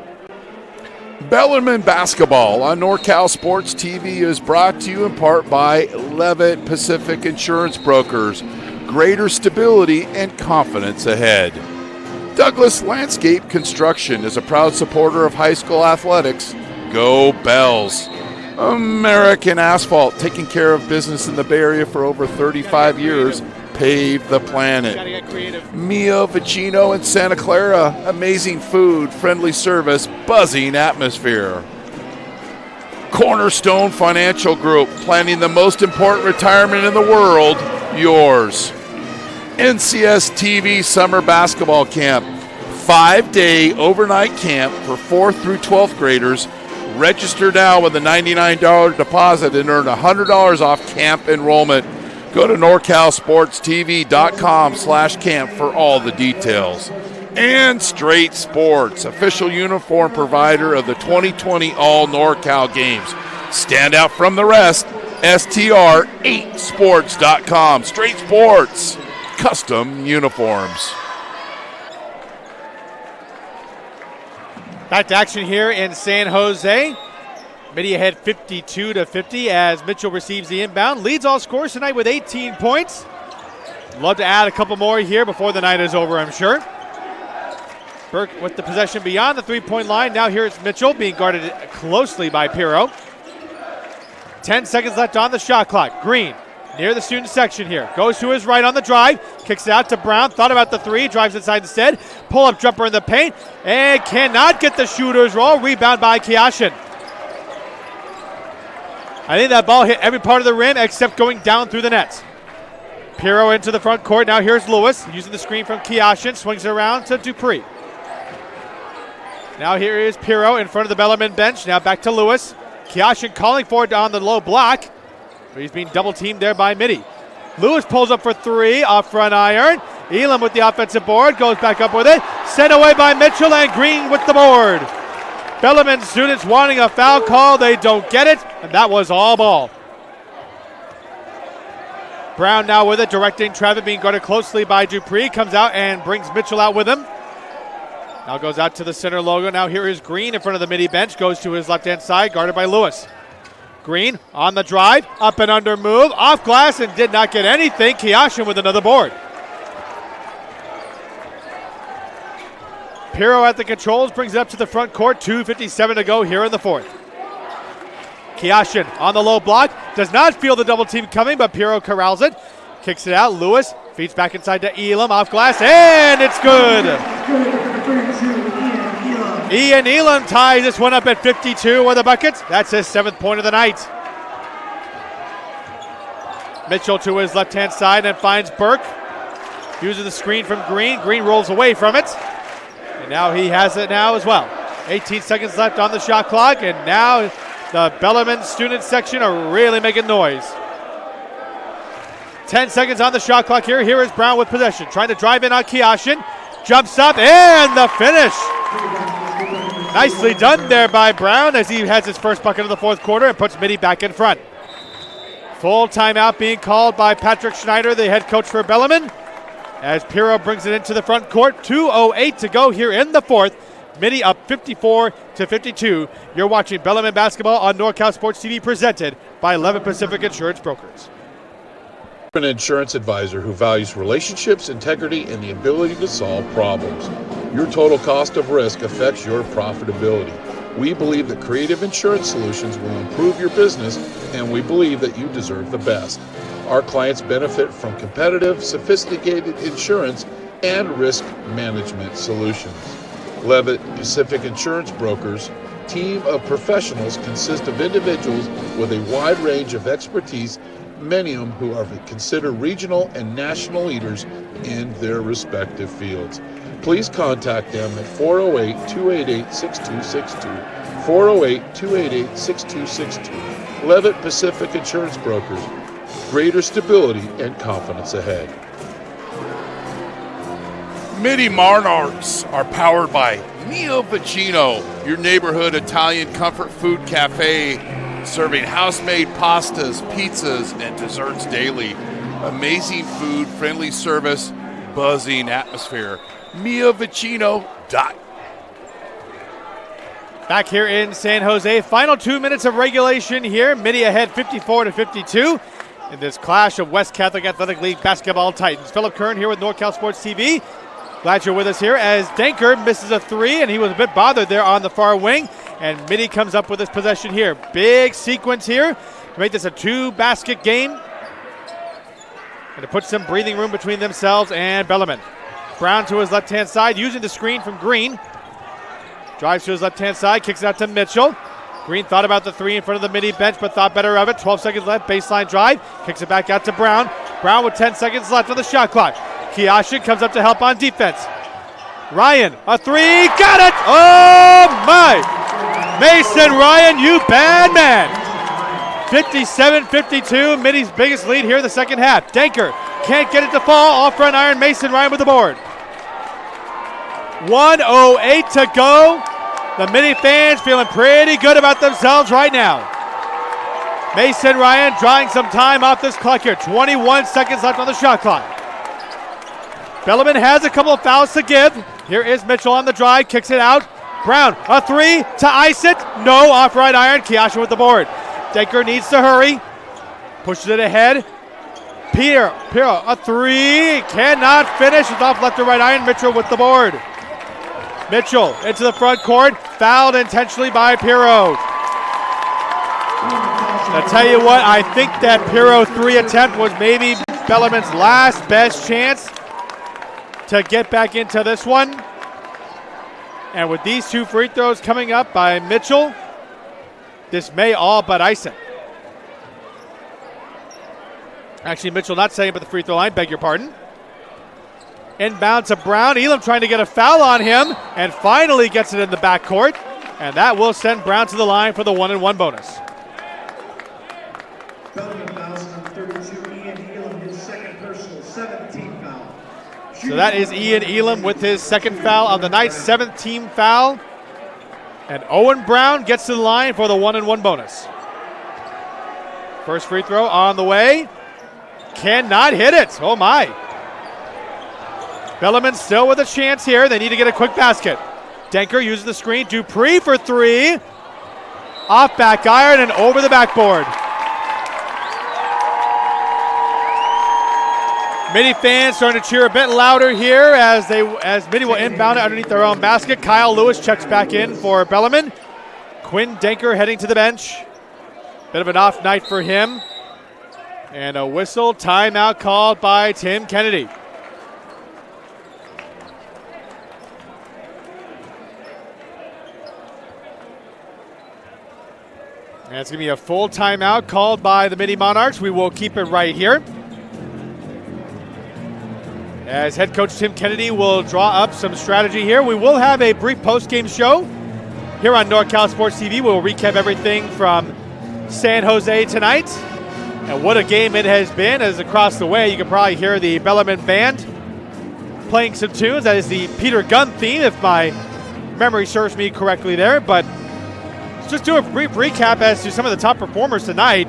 Bellarmine basketball on NorCal Sports TV is brought to you in part by Levitt Pacific Insurance Brokers. Greater stability and confidence ahead. Douglas Landscape Construction is a proud supporter of high school athletics. Go Bells. American Asphalt, taking care of business in the Bay Area for over 35 years. Pave the planet. Mio Vicino in Santa Clara. Amazing food, friendly service, buzzing atmosphere. Cornerstone Financial Group, planning the most important retirement in the world, yours. NCS TV Summer Basketball Camp, 5-day overnight camp for 4th through 12th graders. Register now with a $99 deposit and earn $100 off camp enrollment. Go to NorCalSportsTV.com/camp for all the details. And Straight Sports, official uniform provider of the 2020 All NorCal Games. Stand out from the rest, STR8sports.com. Straight Sports, custom uniforms. Back to action here in San Jose. Mitty ahead 52-50 as Mitchell receives the inbound. Leads all scorers tonight with 18 points. Love to add a couple more here before the night is over, I'm sure. Burke with the possession beyond the three-point line. Now here's Mitchell being guarded closely by Pirro. 10 seconds left on the shot clock. Green near the student section here. Goes to his right on the drive. Kicks it out to Brown. Thought about the three. Drives inside instead. Pull-up jumper in the paint. And cannot get the shooter's roll. Rebound by Kiyashin. I think that ball hit every part of the rim except going down through the nets. Pirro into the front court. Now here's Lewis using the screen from Kiyashin. Swings it around to Dupree. Now here is Pirro in front of the Bellarmine bench. Now back to Lewis. Kiyashin calling for it on the low block. But he's being double teamed there by Mitty. Lewis pulls up for three off front iron. Elam with the offensive board. Goes back up with it. Sent away by Mitchell, and Green with the board. Bellarmine students wanting a foul call. They don't get it, and that was all ball. Brown now with it, directing traffic, being guarded closely by Dupree. Comes out and brings Mitchell out with him. Now goes out to the center logo. Now here is Green in front of the Mitty bench. Goes to his left-hand side, guarded by Lewis. Green on the drive, up and under move, off glass, and did not get anything. Kiyashin with another board. Pirro at the controls, brings it up to the front court. 2:57 to go here in the fourth. Kiyashin on the low block. Does not feel the double team coming, but Pirro corrals it. Kicks it out. Lewis feeds back inside to Elam. Off glass, and it's good. Ian Elam ties this one up at 52 with the buckets. That's his 7th point of the night. Mitchell to his left-hand side and finds Burke. Using the screen from Green. Green rolls away from it. And now he has it now as well. 18 seconds left on the shot clock, and now the Bellarmine student section are really making noise. 10 seconds on the shot clock here. Here is Brown with possession. Trying to drive in on Kiyashin. Jumps up, and the finish. Nicely done there by Brown as he has his first bucket of the fourth quarter and puts Mitty back in front. Full timeout being called by Patrick Schneider, the head coach for Bellarmine, as Pirro brings it into the front court. 2:08 to go here in the fourth. Mitty up 54-52. You're watching Bellarmine basketball on NorCal Sports TV, presented by Levitt Pacific Insurance Brokers. An insurance advisor who values relationships, integrity, and the ability to solve problems. Your total cost of risk affects your profitability. We believe that creative insurance solutions will improve your business, and we believe that you deserve the best. Our clients benefit from competitive, sophisticated insurance and risk management solutions. Levitt Pacific Insurance Brokers, team of professionals consists of individuals with a wide range of expertise, many of them who are considered regional and national leaders in their respective fields. Please contact them at 408-288-6262, 408-288-6262. Levitt Pacific Insurance Brokers, greater stability and confidence ahead. Mitty Monarchs are powered by Mio Vicino, your neighborhood Italian comfort food cafe, serving house-made pastas, pizzas, and desserts daily. Amazing food, friendly service, buzzing atmosphere. MioVicino.com. Back here in San Jose, final 2 minutes of regulation here. Mitty ahead 54-52 in this clash of West Catholic Athletic League basketball titans. Philip Kern here with NorCal Sports TV. Glad you're with us here as Denker misses a three, and he was a bit bothered there on the far wing. And Mitty comes up with his possession here. Big sequence here to make this a two-basket game. And to put some breathing room between themselves and Bellarmine. Brown to his left-hand side, using the screen from Green. Drives to his left-hand side, kicks it out to Mitchell. Green thought about the three in front of the Mitty bench, but thought better of it. 12 seconds left, baseline drive. Kicks it back out to Brown. Brown with 10 seconds left on the shot clock. Kiashin comes up to help on defense. Ryan, a three, got it! Oh my! Mason Ryan, you bad man! 57-52, Mitty's biggest lead here in the second half. Denker can't get it to fall. Off front iron, Mason Ryan with the board. 1:08 to go. The Mitty fans feeling pretty good about themselves right now. Mason Ryan drawing some time off this clock here. 21 seconds left on the shot clock. Bellarmine has a couple of fouls to give. Here is Mitchell on the drive, kicks it out. Brown, a three to ice it. No, off right iron. Kiasha with the board. Denker needs to hurry. Pushes it ahead. Piro, a three. Cannot finish. It's off left to right iron. Mitchell with the board. Mitchell into the front court. Fouled intentionally by Piro. I'll tell you what, I think that Piro three attempt was maybe Bellarmine's last best chance to get back into this one. And with these two free throws coming up by Mitchell, this may all but ice it. Actually, Mitchell not setting up at the free throw line, beg your pardon. Inbound to Brown. Elam trying to get a foul on him and finally gets it in the backcourt. And that will send Brown to the line for the 1-and-1 bonus. Bellarmine fouls number 32, Ian Elam, his second personal, 17th foul. So that is Ian Elam with his second foul of the night, 7th team foul. And Owen Brown gets to the line for the 1-and-1 bonus. First free throw on the way. Cannot hit it. Oh my. Bellarmine still with a chance here. They need to get a quick basket. Denker uses the screen. Dupree for three. Off back iron and over the backboard. Mitty fans starting to cheer a bit louder here as Mitty will inbound it underneath their own basket. Kyle Lewis checks back in for Bellarmine. Quinn Denker heading to the bench. Bit of an off night for him. And a whistle timeout called by Tim Kennedy. And it's going to be a full timeout called by the Mitty Monarchs. We will keep it right here. As head coach Tim Kennedy will draw up some strategy here. We will have a brief post-game show here on NorCal Sports TV. We'll recap everything from San Jose tonight. And what a game it has been. As across the way, you can probably hear the Bellarmine band playing some tunes. That is the Peter Gunn theme, if my memory serves me correctly there. But let's just do a brief recap as to some of the top performers tonight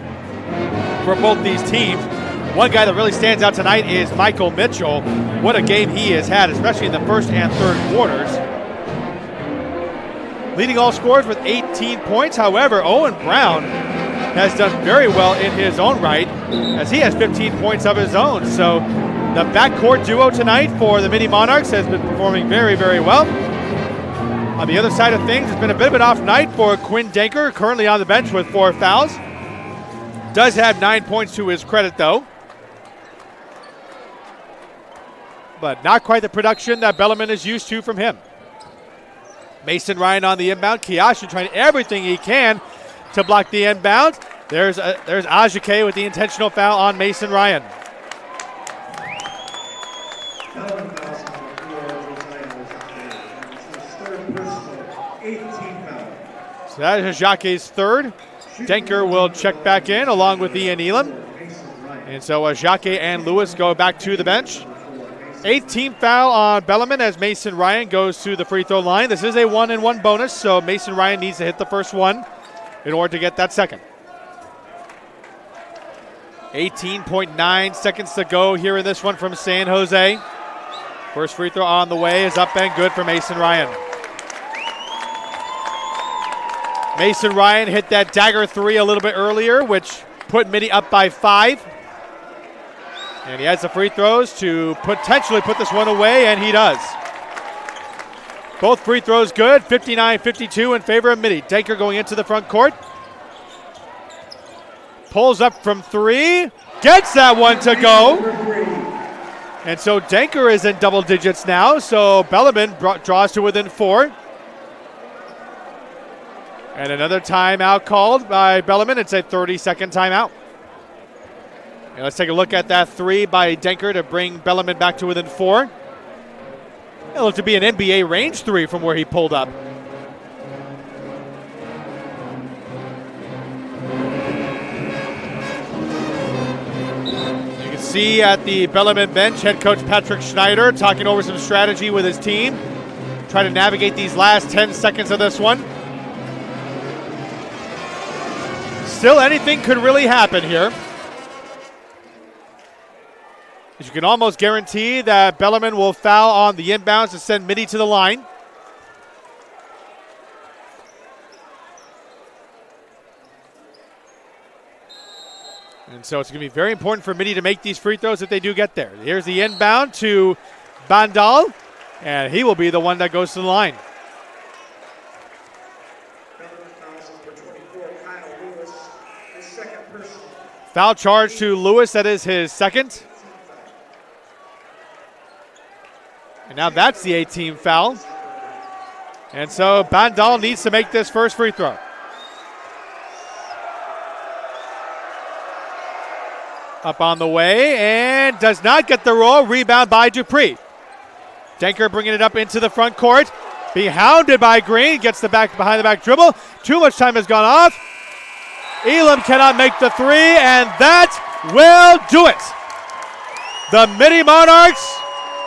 for both these teams. One guy that really stands out tonight is Michael Mitchell. What a game he has had, especially in the first and third quarters. Leading all scorers with 18 points. However, Owen Brown has done very well in his own right as he has 15 points of his own. So the backcourt duo tonight for the Mitty Monarchs has been performing very, very well. On the other side of things, it's been a bit of an off night for Quinn Denker, currently on the bench with 4 fouls. Does have 9 points to his credit, though. But not quite the production that Bellarmine is used to from him. Mason Ryan on the inbound. Kiyoshi trying everything he can to block the inbound. There's Ajike with the intentional foul on Mason Ryan. So that is Ajake's third. Denker will check back in along with Ian Elam. And so Ajake and Lewis go back to the bench. 8th team foul on Bellarmine as Mason Ryan goes to the free throw line. This is a 1-and-1 bonus, so Mason Ryan needs to hit the first one in order to get that second. 18.9 seconds to go here in this one from San Jose. First free throw on the way is up and good for Mason Ryan. Mason Ryan hit that dagger three a little bit earlier, which put Mitty up by 5. And he has the free throws to potentially put this one away, and he does. Both free throws good, 59-52 in favor of Mitty. Denker going into the front court. Pulls up from 3, gets that one to go. And so Denker is in double digits now, so Bellarmine draws to within 4. And another timeout called by Bellarmine. It's a 30-second timeout. And let's take a look at that 3 by Denker to bring Bellarmine back to within 4. It looked to be an NBA range 3 from where he pulled up. You can see at the Bellarmine bench, head coach Patrick Schneider talking over some strategy with his team. Try to navigate these last 10 seconds of this one. Still, anything could really happen here. You can almost guarantee that Bellarmine will foul on the inbounds to send Mitty to the line. And so it's going to be very important for Mitty to make these free throws if they do get there. Here's the inbound to Bandal, and he will be the one that goes to the line. Foul charge to Lewis, that is his second. And now that's the 8th-team foul. And so Bandal needs to make this first free throw. Up on the way and does not get the roll. Rebound by Dupree. Denker bringing it up into the front court. Being hounded by Green. Gets the back behind the back dribble. Too much time has gone off. Elam cannot make the 3, and that will do it. The Mitty Monarchs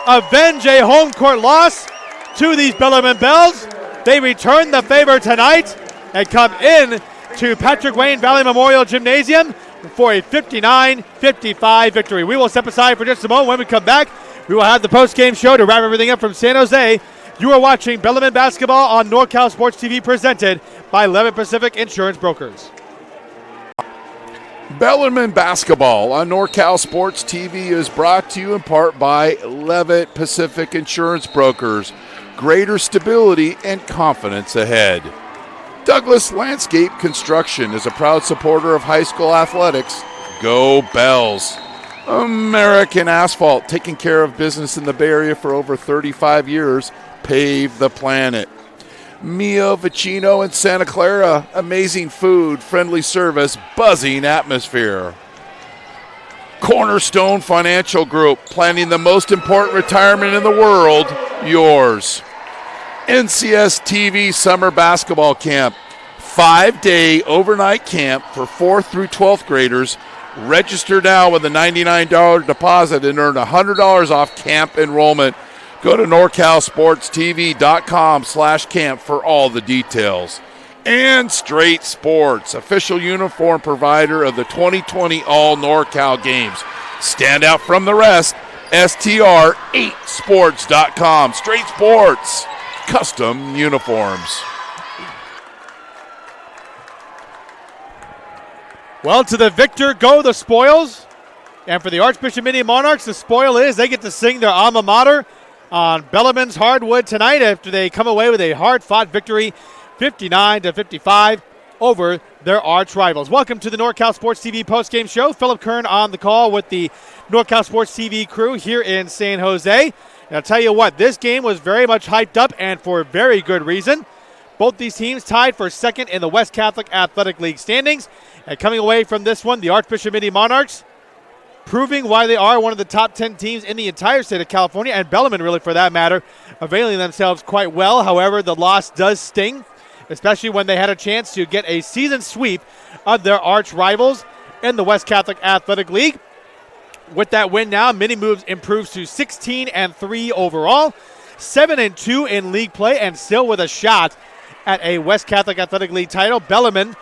avenge a home court loss to these Bellarmine Bells. They return the favor tonight and come in to Patrick Wayne Valley Memorial Gymnasium for a 59-55 victory. We will step aside for just a moment. When we come back, we will have the post-game show to wrap everything up from San Jose. You are watching Bellarmine basketball on NorCal Sports TV, presented by Levitt Pacific Insurance Brokers. Bellarmine basketball on NorCal Sports TV is brought to you in part by Levitt Pacific Insurance Brokers. Greater stability and confidence ahead. Douglas Landscape Construction is a proud supporter of high school athletics. Go Bells. American Asphalt, taking care of business in the Bay Area for over 35 years. Pave the planet. Mio Vicino in Santa Clara. Amazing food, friendly service, buzzing atmosphere. Cornerstone Financial Group, planning the most important retirement in the world, yours. NCS TV Summer Basketball Camp, 5-day overnight camp for 4th through 12th graders. Register now with a $99 deposit and earn $100 off camp enrollment. Go to NorCalSportsTV.com/camp for all the details. And Straight Sports, official uniform provider of the 2020 All NorCal Games. Stand out from the rest, STR8sports.com. Straight Sports, custom uniforms. Well, to the victor go the spoils. And for the Archbishop Mitty Monarchs, the spoil is they get to sing their alma mater on Bellarmine's hardwood tonight after they come away with a hard-fought victory, 59-55 over their arch rivals. Welcome to the NorCal Sports TV postgame show. Philip Kern on the call with the NorCal Sports TV crew here in San Jose. And I'll tell you what, this game was very much hyped up and for very good reason. Both these teams tied for second in the West Catholic Athletic League standings. And coming away from this one, the Archbishop Mitty Monarchs proving why they are one of the top 10 teams in the entire state of California, and Bellarmine, really, for that matter, availing themselves quite well. However, the loss does sting, especially when they had a chance to get a season sweep of their arch rivals in the West Catholic Athletic League. With that win now, Mitty improves to 16-3 overall, 7-2 in league play, and still with a shot at a West Catholic Athletic League title. Bellarmine,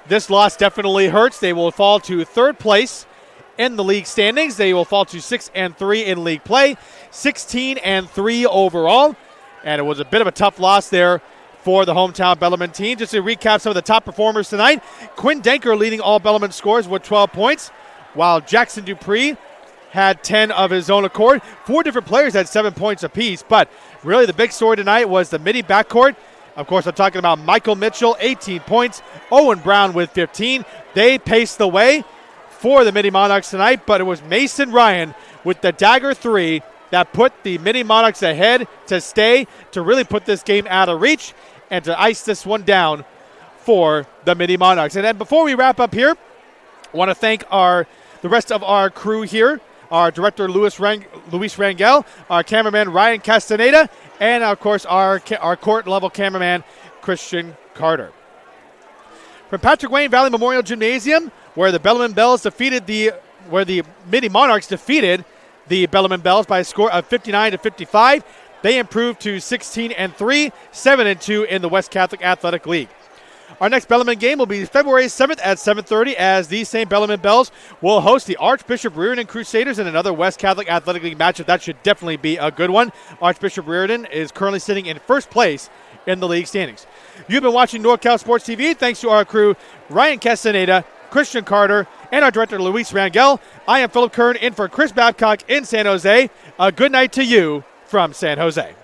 this loss definitely hurts. They will fall to third place in the league standings. They will fall to 6-3 in league play, 16-3 overall. And it was a bit of a tough loss there for the hometown Bellarmine team. Just to recap some of the top performers tonight, Quinn Denker leading all Bellarmine scores with 12 points, while Jackson Dupree had 10 of his own accord. 4 different players had 7 points apiece, but really the big story tonight was the Mitty backcourt. Of course, I'm talking about Michael Mitchell, 18 points, Owen Brown with 15. They paced the way for the Mitty Monarchs tonight, but it was Mason Ryan with the dagger 3 that put the Mitty Monarchs ahead to stay, to really put this game out of reach and to ice this one down for the Mitty Monarchs. And then before we wrap up here, I want to thank the rest of our crew here, our director Luis Rangel, our cameraman Ryan Castaneda, and of course our court-level cameraman Christian Carter. From Patrick Wayne Valley Memorial Gymnasium, where the Bellarmine Bells where the Mitty Monarchs defeated the Bellarmine Bells by a score of 59-55. They improved to 16-3, 7-2 in the West Catholic Athletic League. Our next Bellarmine game will be February 7th at 7:30, as these same Bellarmine Bells will host the Archbishop Reardon Crusaders in another West Catholic Athletic League matchup. That should definitely be a good one. Archbishop Reardon is currently sitting in first place in the league standings. You've been watching NorCal Sports TV. Thanks to our crew, Ryan Castaneda, Christian Carter, and our director, Luis Rangel. I am Philip Kern in for Chris Babcock in San Jose. A good night to you from San Jose.